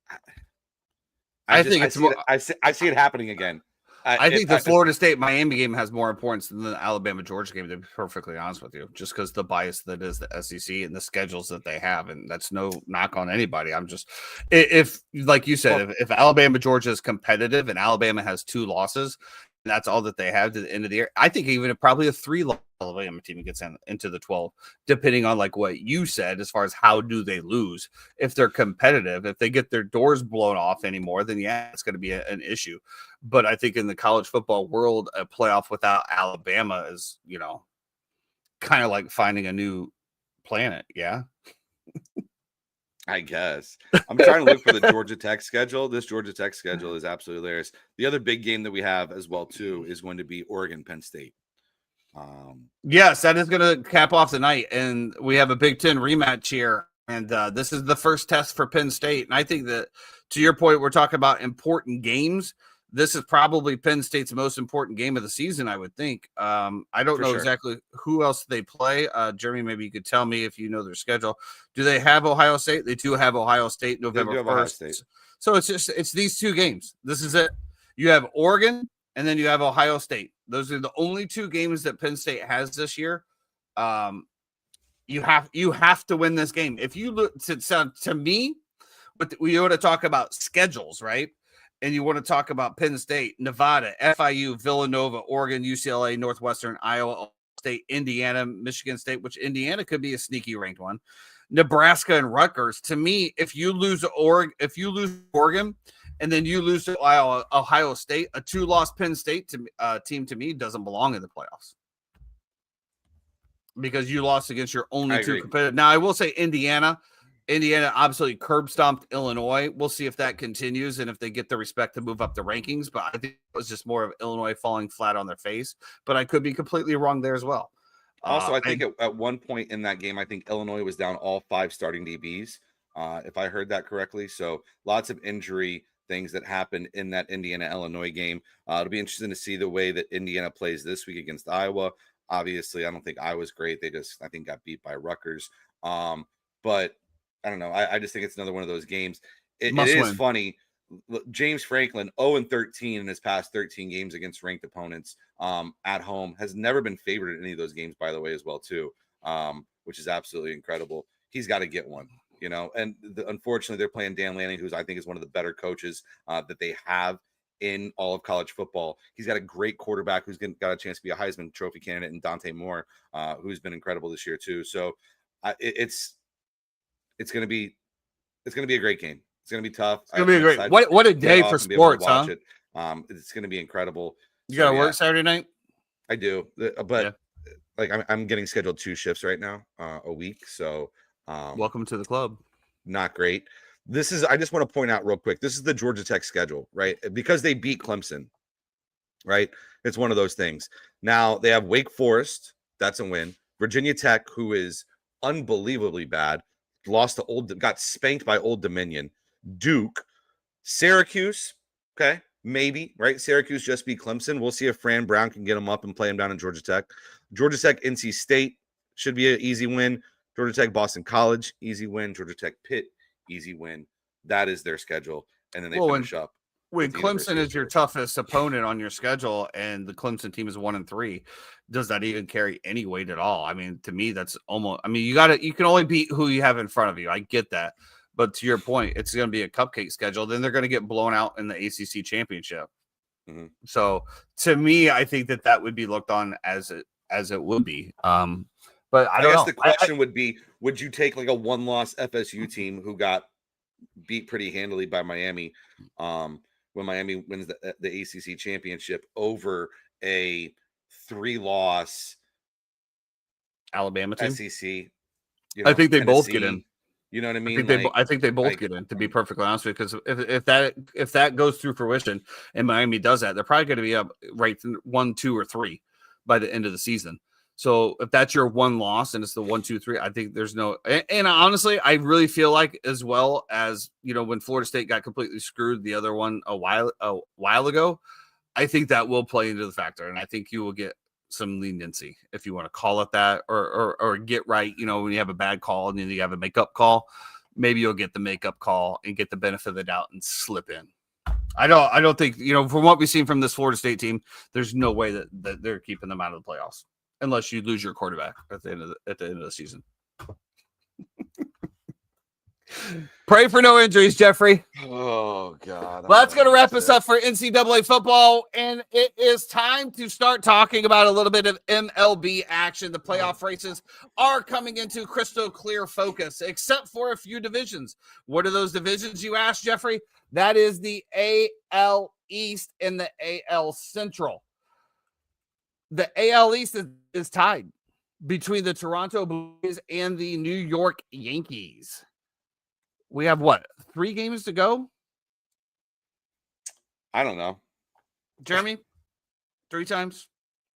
I see it happening again. I think the Florida State Miami game has more importance than the Alabama Georgia game, to be perfectly honest with you, just because the bias that is the SEC and the schedules that they have. And that's no knock on anybody. I'm just, if like you said, if Alabama Georgia is competitive and Alabama has 2 losses, and that's all that they have to the end of the year, I think even probably a 3 Alabama team gets into the 12, depending on like what you said as far as how do they lose. If they're competitive, if they get their doors blown off anymore, then yeah, it's going to be an issue. But I think in the college football world, a playoff without Alabama is, kind of like finding a new planet. Yeah. I guess. I'm trying to look for the Georgia Tech schedule. This Georgia Tech schedule is absolutely hilarious. The other big game that we have as well, too, is going to be Oregon Penn State. Yes, that is going to cap off the night. And we have a Big Ten rematch here. And this is the first test for Penn State. And I think that, to your point, we're talking about important games. This is probably Penn State's most important game of the season, I would think. I don't know exactly who else they play. Jeremy, maybe you could tell me if you know their schedule. Do they have Ohio State? They do have Ohio State November 1st. So it's these 2 games. This is it. You have Oregon, and then you have Ohio State. Those are the only 2 games that Penn State has this year. You have to win this game. If you look to me, but we want to talk about schedules, right? And you want to talk about Penn State, Nevada, FIU, Villanova, Oregon, UCLA, Northwestern, Iowa State, Indiana, Michigan State, which Indiana could be a sneaky ranked one, Nebraska and Rutgers. To me, if you lose Oregon, and then you lose to Ohio State, a 2-loss Penn State team to me doesn't belong in the playoffs because you lost against your only 2 competitive. Now I will say Indiana absolutely curb stomped Illinois. We'll see if that continues and if they get the respect to move up the rankings. But I think it was just more of Illinois falling flat on their face. But I could be completely wrong there as well. Also, I think at one point in that game, I think Illinois was down all 5 starting DBs, if I heard that correctly. So lots of injury things that happened in that Indiana-Illinois game. It'll be interesting to see the way that Indiana plays this week against Iowa. Obviously, I don't think Iowa's great. They just, I think, got beat by Rutgers. But I don't know. I just think it's another one of those games. It is funny. James Franklin, 0-13 in his past 13 games against ranked opponents at home, has never been favored in any of those games, by the way, as well, too, which is absolutely incredible. He's got to get one, and unfortunately, they're playing Dan Lanning, who's I think is one of the better coaches that they have in all of college football. He's got a great quarterback who's got a chance to be a Heisman Trophy candidate, and Dante Moore, who's been incredible this year, too. So it's going to be a great game. It's going to be tough. It's going to be great. What a day for sports, huh? It. It's going to be incredible. You got to work Saturday night? I do, but like I'm getting scheduled 2 shifts right now a week. So welcome to the club. Not great. I just want to point out real quick. This is the Georgia Tech schedule, right? Because they beat Clemson, right? It's one of those things. Now they have Wake Forest. That's a win. Virginia Tech, who is unbelievably bad, got spanked by Old Dominion. Duke, Syracuse, okay, maybe, right? Syracuse just beat Clemson. We'll see if Fran Brown can get them up and play them down in Georgia Tech. Georgia Tech, NC State should be an easy win. Georgia Tech, Boston College, easy win. Georgia Tech, Pitt, easy win. That is their schedule. And then they finish up. When Clemson is your toughest opponent on your schedule and the Clemson team is 1-3, does that even carry any weight at all? I mean, to me, that's almost, I mean, you can only beat who you have in front of you. I get that. But to your point, it's going to be a cupcake schedule. Then they're going to get blown out in the ACC championship. Mm-hmm. So to me, I think that would be looked on as it would be. But I guess the question would be, would you take like a 1-loss FSU team who got beat pretty handily by Miami when Miami wins the ACC championship over a 3-loss Alabama team? SEC? I think they both get in. You know what I mean? I think they both get in, to be perfectly honest with you, because if that goes through fruition and Miami does that, they're probably going to be up right 1, 2, or 3 by the end of the season. So if that's your 1 loss and it's the 1, 2, 3, I think there's no. And honestly, I really feel like, as well as when Florida State got completely screwed the other one a while ago, I think that will play into the factor, and I think you will get some leniency, if you want to call it that, or get right. When you have a bad call and then you have a makeup call, maybe you'll get the makeup call and get the benefit of the doubt and slip in. I don't think, from what we've seen from this Florida State team, there's no way that they're keeping them out of the playoffs unless you lose your quarterback at the end of the season. Pray for no injuries, Jeffrey. Oh, God. Well, that's going to wrap us up for NCAA football, and it is time to start talking about a little bit of MLB action. The playoff races are coming into crystal clear focus, except for a few divisions. What are those divisions, you ask, Jeffrey? That is the AL East and the AL Central. The AL East is tied between the Toronto Blue Jays and the New York Yankees. We have 3 games to go? I don't know. Jeremy, 3 times.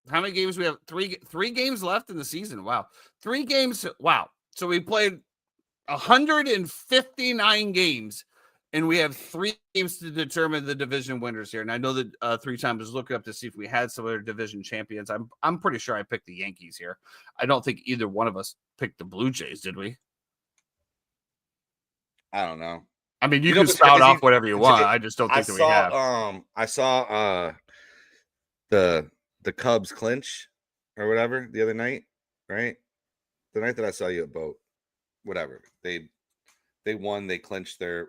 How many games we have? 3 games left in the season. Wow. 3 games. Wow. So we played 159 games, and we have 3 games to determine the division winners here. And I know that 3 times was looking up to see if we had some other division champions. I'm pretty sure I picked the Yankees here. I don't think either one of us picked the Blue Jays, did we? I don't know. I mean, you can spout off whatever you want. I just don't think that we have. I saw the Cubs clinch or whatever the other night, right? The night that I saw you at Boat, whatever. They won. They clinched their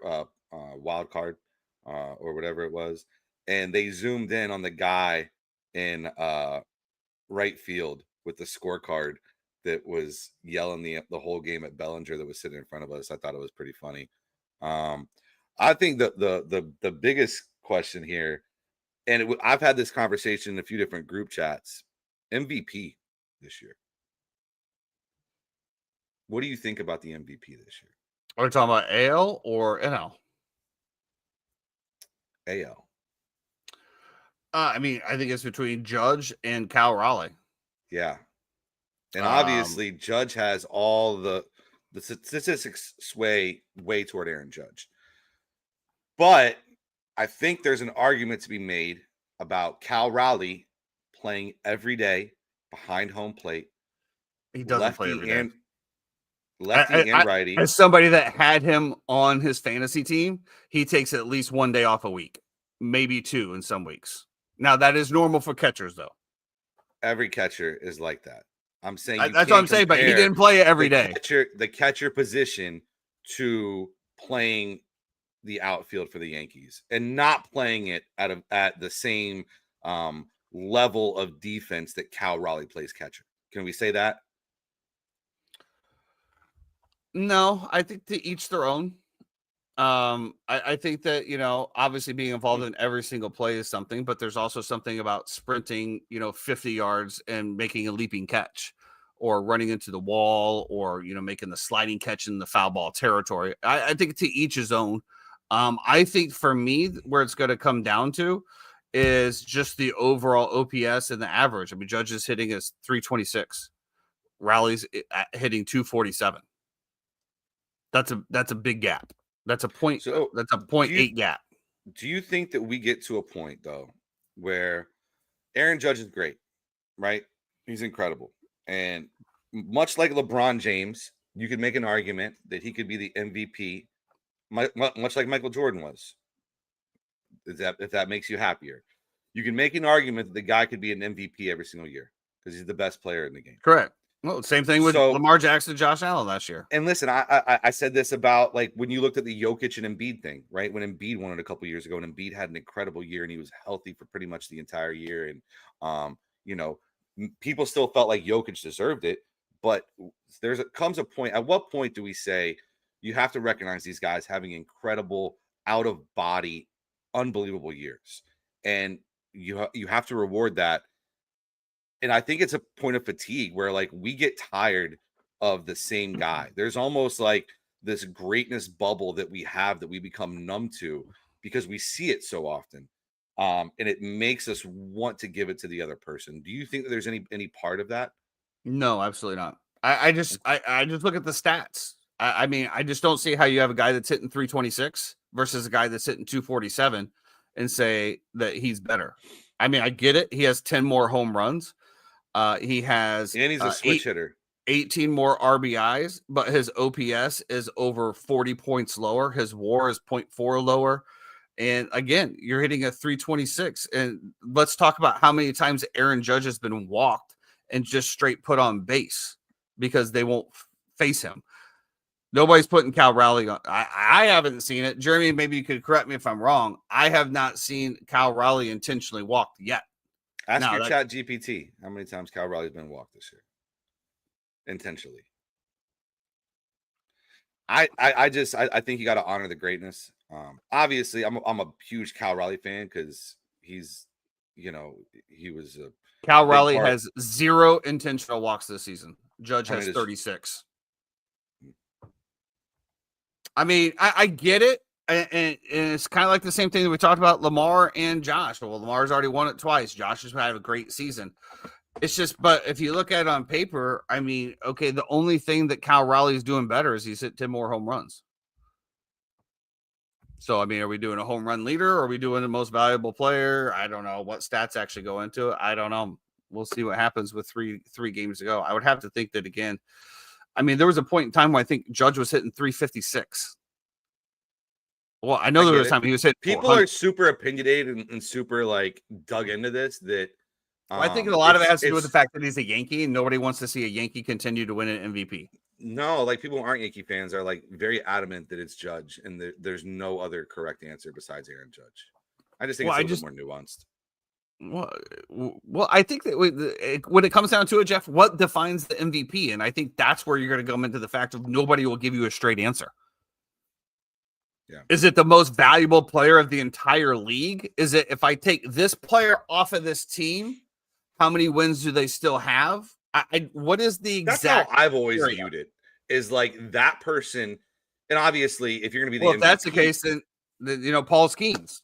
wild card or whatever it was, and they zoomed in on the guy in right field with the scorecard that was yelling the whole game at Bellinger that was sitting in front of us. I thought it was pretty funny. I think the biggest question here, and I've had this conversation in a few different group chats, MVP this year. What do you think about the MVP this year? Are we talking about AL or NL? AL. I mean, I think it's between Judge and Cal Raleigh. Yeah. And obviously, Judge has all the statistics sway way toward Aaron Judge. But I think there's an argument to be made about Cal Raleigh playing every day behind home plate. He doesn't play every day. Lefty and righty. As somebody that had him on his fantasy team, he takes at least 1 day off a week, maybe 2 in some weeks. Now, that is normal for catchers, though. Every catcher is like that. I'm saying that's what I'm saying, but he didn't play it every day. The catcher position to playing the outfield for the Yankees and not playing it at the same level of defense that Cal Raleigh plays catcher. Can we say that? No, I think to each their own. I think that, obviously being involved in every single play is something, but there's also something about sprinting, 50 yards and making a leaping catch or running into the wall or, making the sliding catch in the foul ball territory. I think to each his own. I think for me, where it's going to come down to is just the overall OPS and the average. I mean, Judge is hitting is 326, Rally's hitting 247. That's a big gap. That's a point. So that's a 0.8 gap. Do you think that we get to a point though where Aaron Judge is great, right? He's incredible, and much like LeBron James, you could make an argument that he could be the MVP, much like Michael Jordan was. If that makes you happier, you can make an argument that the guy could be an MVP every single year because he's the best player in the game. Correct. Well, same thing with Lamar Jackson and Josh Allen last year. And listen, I said this about like when you looked at the Jokic and Embiid thing, right? When Embiid won it a couple years ago, and Embiid had an incredible year, and he was healthy for pretty much the entire year, and people still felt like Jokic deserved it. But comes a point. At what point do we say you have to recognize these guys having incredible out of body, unbelievable years, and you have to reward that. And I think it's a point of fatigue where like we get tired of the same guy. There's almost like this greatness bubble that we have that we become numb to because we see it so often. And it makes us want to give it to the other person. Do you think that there's any part of that? No, absolutely not. I just look at the stats. I mean, I just don't see how you have a guy that's hitting 326 versus a guy that's hitting 247 and say that he's better. I mean, I get it. He has 10 more home runs. He has, and he's a switch hitter, 18 more RBIs, but his OPS is over 40 points lower. His WAR is 0.4 lower. And again, you're hitting a 326. And let's talk about how many times Aaron Judge has been walked and just straight put on base because they won't face him. Nobody's putting Cal Raleigh on. I haven't seen it. Jeremy, maybe you could correct me if I'm wrong. I have not seen Cal Raleigh intentionally walked yet. Ask your chat GPT how many times Cal Raleigh's been walked this year intentionally. I think you got to honor the greatness. Obviously, I'm a huge Cal Raleigh fan because he's, he was a Cal Raleigh has 0 intentional walks this season. Judge has 36. I mean, I get it. And it's kind of like the same thing that we talked about Lamar and Josh. Well, Lamar's already won it twice. Josh has had a great season. It's just, but if you look at it on paper, I mean, okay, the only thing that Cal Raleigh is doing better is he's hit 10 more home runs. So, I mean, are we doing a home run leader? Or are we doing the most valuable player? I don't know what stats actually go into it. I don't know. We'll see what happens with three games to go. I would have to think that again. I mean, there was a point in time where I think Judge was hitting 356. Well, I know there was time he was hitting. People are super opinionated and super like dug into this. That I think a lot of it has to do with the fact that he's a Yankee, and nobody wants to see a Yankee continue to win an MVP. No, like people who aren't Yankee fans are like very adamant that it's Judge, and there's no other correct answer besides Aaron Judge. I just think it's a little more nuanced. Well, I think that when it comes down to it, Jeff, what defines the MVP? And I think that's where you're going to come into the fact of nobody will give you a straight answer. Yeah. Is it the most valuable player of the entire league? Is it if I take this player off of this team, how many wins do they still have? What is the exact? That's how I've always viewed it. Is like that person, and obviously, if you're going to be the MVP, if that's the case, then Paul Skeens.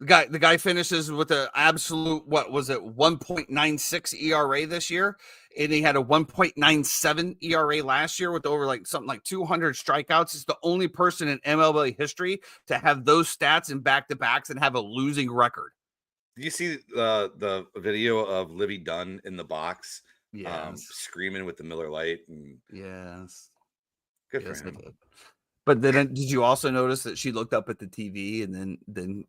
The guy finishes with an absolute, what was it, 1.96 ERA this year, and he had a 1.97 ERA last year with over something like 200 strikeouts. He's the only person in MLB history to have those stats in back-to-backs and have a losing record. Do you see the video of Livy Dunn in the box, screaming with the Miller Lite? Yes, good for him. But then, did you also notice that she looked up at the TV and then?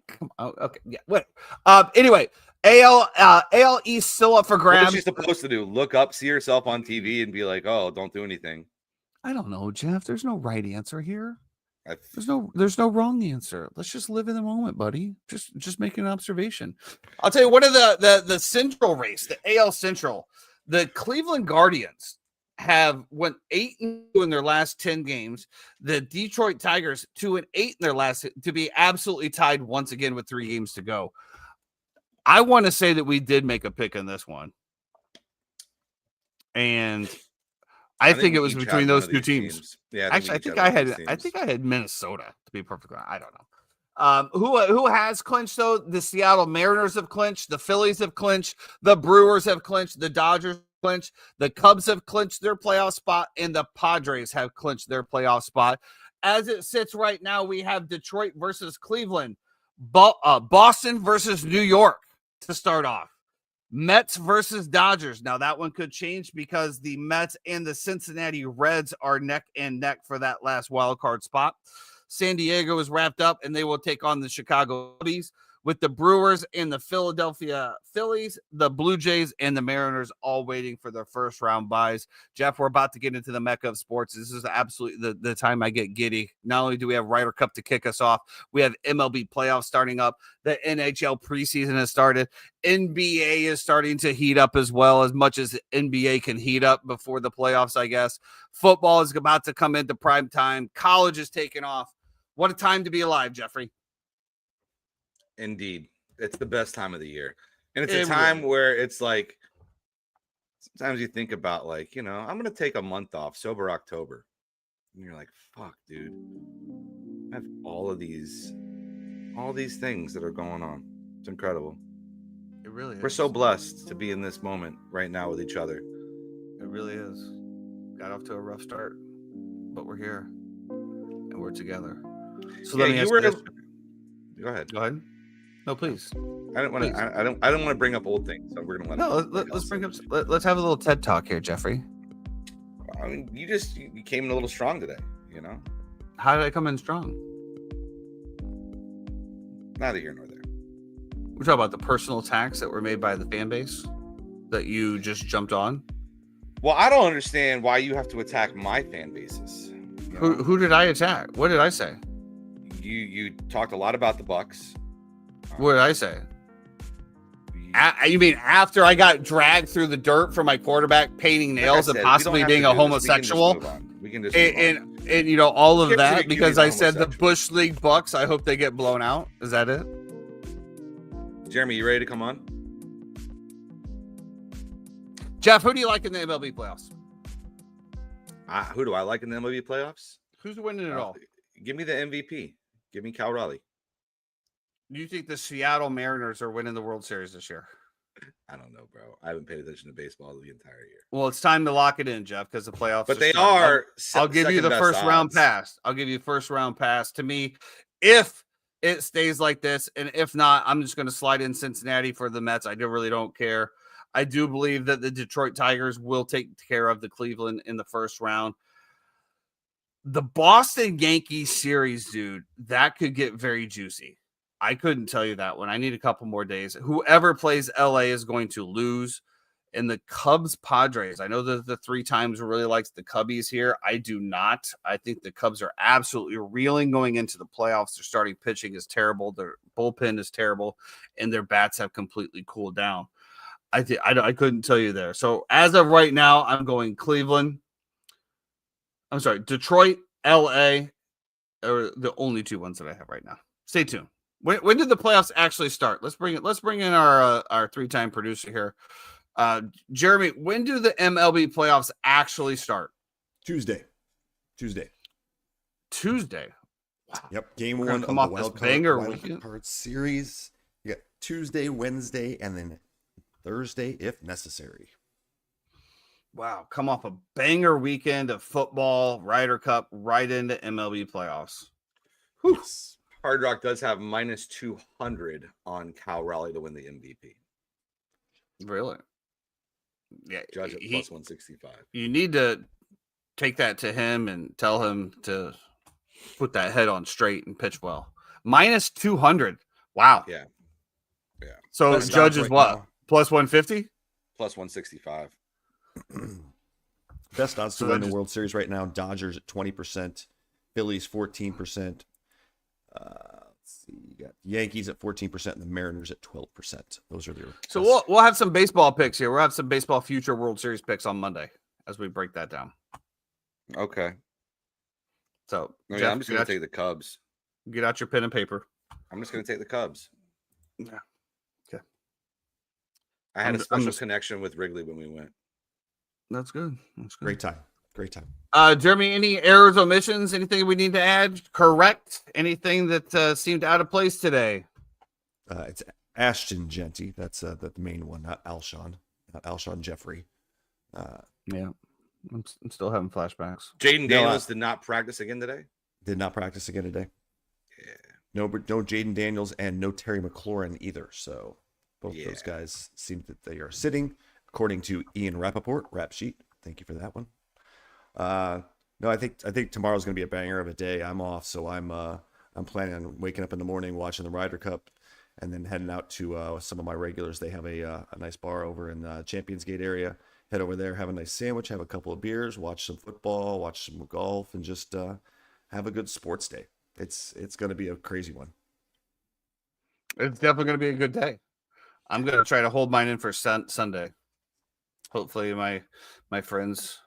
Come on, okay, yeah. What? Anyway, AL East still up for grabs. What is she supposed to do? Look up, see herself on TV, and be like, "Oh, don't do anything." I don't know, Jeff. There's no right answer here. There's no wrong answer. Let's just live in the moment, buddy. Just make an observation. I'll tell you, what are the Central race, the AL Central, the Cleveland Guardians have went 8-2 in their last 10 games. The Detroit Tigers 2-8 in their last, to be absolutely tied once again with 3 games to go. I want to say that we did make a pick in this one. And I think it was between those two teams. Yeah, actually, I think I had Minnesota, to be perfectly honest. I don't know. Who has clinched though? The Seattle Mariners have clinched, the Phillies have clinched, the Brewers have clinched, the Dodgers have clinched, the Cubs have clinched their playoff spot, and the Padres have clinched their playoff spot. As it sits right now, we have Detroit versus Cleveland, Boston versus New York to start off. Mets versus Dodgers. Now that one could change because the Mets and the Cincinnati Reds are neck and neck for that last wild card spot. San Diego is wrapped up and they will take on the Chicago Cubs, with the Brewers and the Philadelphia Phillies, the Blue Jays and the Mariners all waiting for their first round buys. Jeff, we're about to get into the mecca of sports. This is absolutely the time I get giddy. Not only do we have Ryder Cup to kick us off, we have MLB playoffs starting up. The NHL preseason has started. NBA is starting to heat up as well, as much as NBA can heat up before the playoffs, I guess. Football is about to come into prime time. College is taking off. What a time to be alive, Jeffrey. Indeed. It's the best time of the year. And it's a time where it's like, sometimes you think about like, you know, I'm going to take a month off, sober October. And you're like, fuck, dude. I have all these things that are going on. It's incredible. It really is. We're so blessed to be in this moment right now with each other. It really is. Got off to a rough start, but we're here and we're together. So yeah, let me ask you this. Go ahead. Go ahead. No, please. I don't want to bring up old things, so we're gonna let's bring up. Let's have a little TED talk here, Jeffrey. I mean, you came in a little strong today. You know. How did I come in strong? Neither here nor there. We're talking about the personal attacks that were made by the fan base that you just jumped on. Well, I don't understand why you have to attack my fan bases. Who did I attack? What did I say? You talked a lot about the Bucks. What did I say? You mean after I got dragged through the dirt for my quarterback painting nails and possibly being a homosexual? We can just and you know, all of that because I said the Bush League Bucks, I hope they get blown out. Is that it? Jeremy, you ready to come on? Jeff, who do you like in the MLB playoffs? Who do I like in the MLB playoffs? Who's winning it all? Give me the MVP. Give me Cal Raleigh. Do you think the Seattle Mariners are winning the World Series this year? I don't know, bro. I haven't paid attention to baseball the entire year. Well, it's time to lock it in, Jeff, because the playoffs. But they are. I'll give you the first round pass. I'll give you the first round pass. To me, if it stays like this, and if not, I'm just going to slide in Cincinnati for the Mets. I really don't care. I do believe that the Detroit Tigers will take care of the Cleveland in the first round. The Boston Yankees series, dude, that could get very juicy. I couldn't tell you that one. I need a couple more days. Whoever plays LA is going to lose. And the Cubs Padres, I know that the 3 times really likes the Cubbies here. I do not. I think the Cubs are absolutely reeling going into the playoffs. Their starting pitching is terrible. Their bullpen is terrible. And their bats have completely cooled down. I couldn't tell you there. So as of right now, I'm going Cleveland. I'm sorry, Detroit, LA are the only 2 ones that I have right now. Stay tuned. When did the playoffs actually start? Let's bring in our 3-time producer here. Jeremy, when do the MLB playoffs actually start? Tuesday. Wow. Yep. Game 1 of the wild card series. You got Tuesday, Wednesday, and then Thursday if necessary. Wow. Come off a banger weekend of football, Ryder Cup, right into MLB playoffs. Yes. Hard Rock does have minus 200 on Cal Raleigh to win the MVP. Really? Yeah. Judge at plus 165. You need to take that to him and tell him to put that head on straight and pitch well. Minus 200. Wow. Yeah. So Best Judge is right what? now. Plus 150? Plus 165. Best odds to win the World Series right now. Dodgers at 20%. Phillies 14%. Let's see, you got Yankees at 14% and the Mariners at 12%. Those are their. So we'll have some baseball picks here. We'll have some baseball future World Series picks on Monday as we break that down. Okay. So, Yeah, Jeff, I'm just going to take the Cubs. Get out your pen and paper. I'm just going to take the Cubs. Yeah. Okay. I had a special connection with Wrigley when we went. That's good. That's good. Great time. Great time. Jeremy, any errors, omissions, anything we need to add? Correct? Anything that seemed out of place today? It's Ashton Genty. That's the main one, not Alshon. Not Alshon Jeffrey. Yeah. I'm still having flashbacks. Jaden Daniels did not practice again today? Did not practice again today. Yeah. No Jaden Daniels and no Terry McLaurin either. So both those guys seem that they are sitting, according to Ian Rappaport, Rap Sheet. Thank you for that one. No, I think tomorrow's going to be a banger of a day. I'm off, so I'm planning on waking up in the morning, watching the Ryder Cup, and then heading out to some of my regulars. They have a nice bar over in the Champions Gate area. Head over there, have a nice sandwich, have a couple of beers, watch some football, watch some golf, and just have a good sports day. It's going to be a crazy one. It's definitely going to be a good day. I'm going to try to hold mine in for Sunday. Hopefully my friends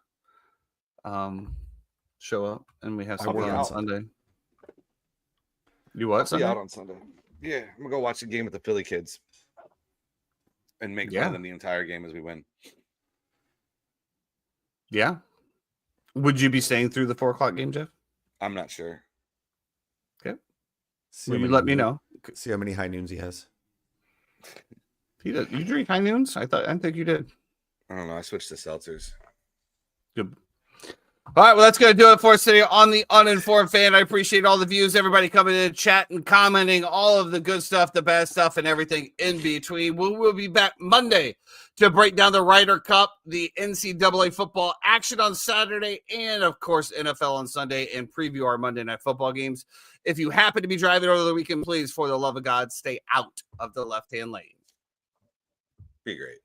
show up and we have something on Sunday. You what? I'll be out on Sunday. Yeah, I'm going to go watch the game with the Philly kids and make fun of them the entire game as we win. Yeah. Would you be staying through the 4:00 game, Jeff? I'm not sure. Okay. Will you let me know? See how many high noons he has. He does. You drink high noons? I think you did. I don't know. I switched to seltzers. Good. All right, well, that's going to do it for us today on the Uninformed Fan. I appreciate all the views, everybody coming in, chatting, commenting, all of the good stuff, the bad stuff, and everything in between. We'll be back Monday to break down the Ryder Cup, the NCAA football action on Saturday, and, of course, NFL on Sunday, and preview our Monday Night Football games. If you happen to be driving over the weekend, please, for the love of God, stay out of the left-hand lane. Be great.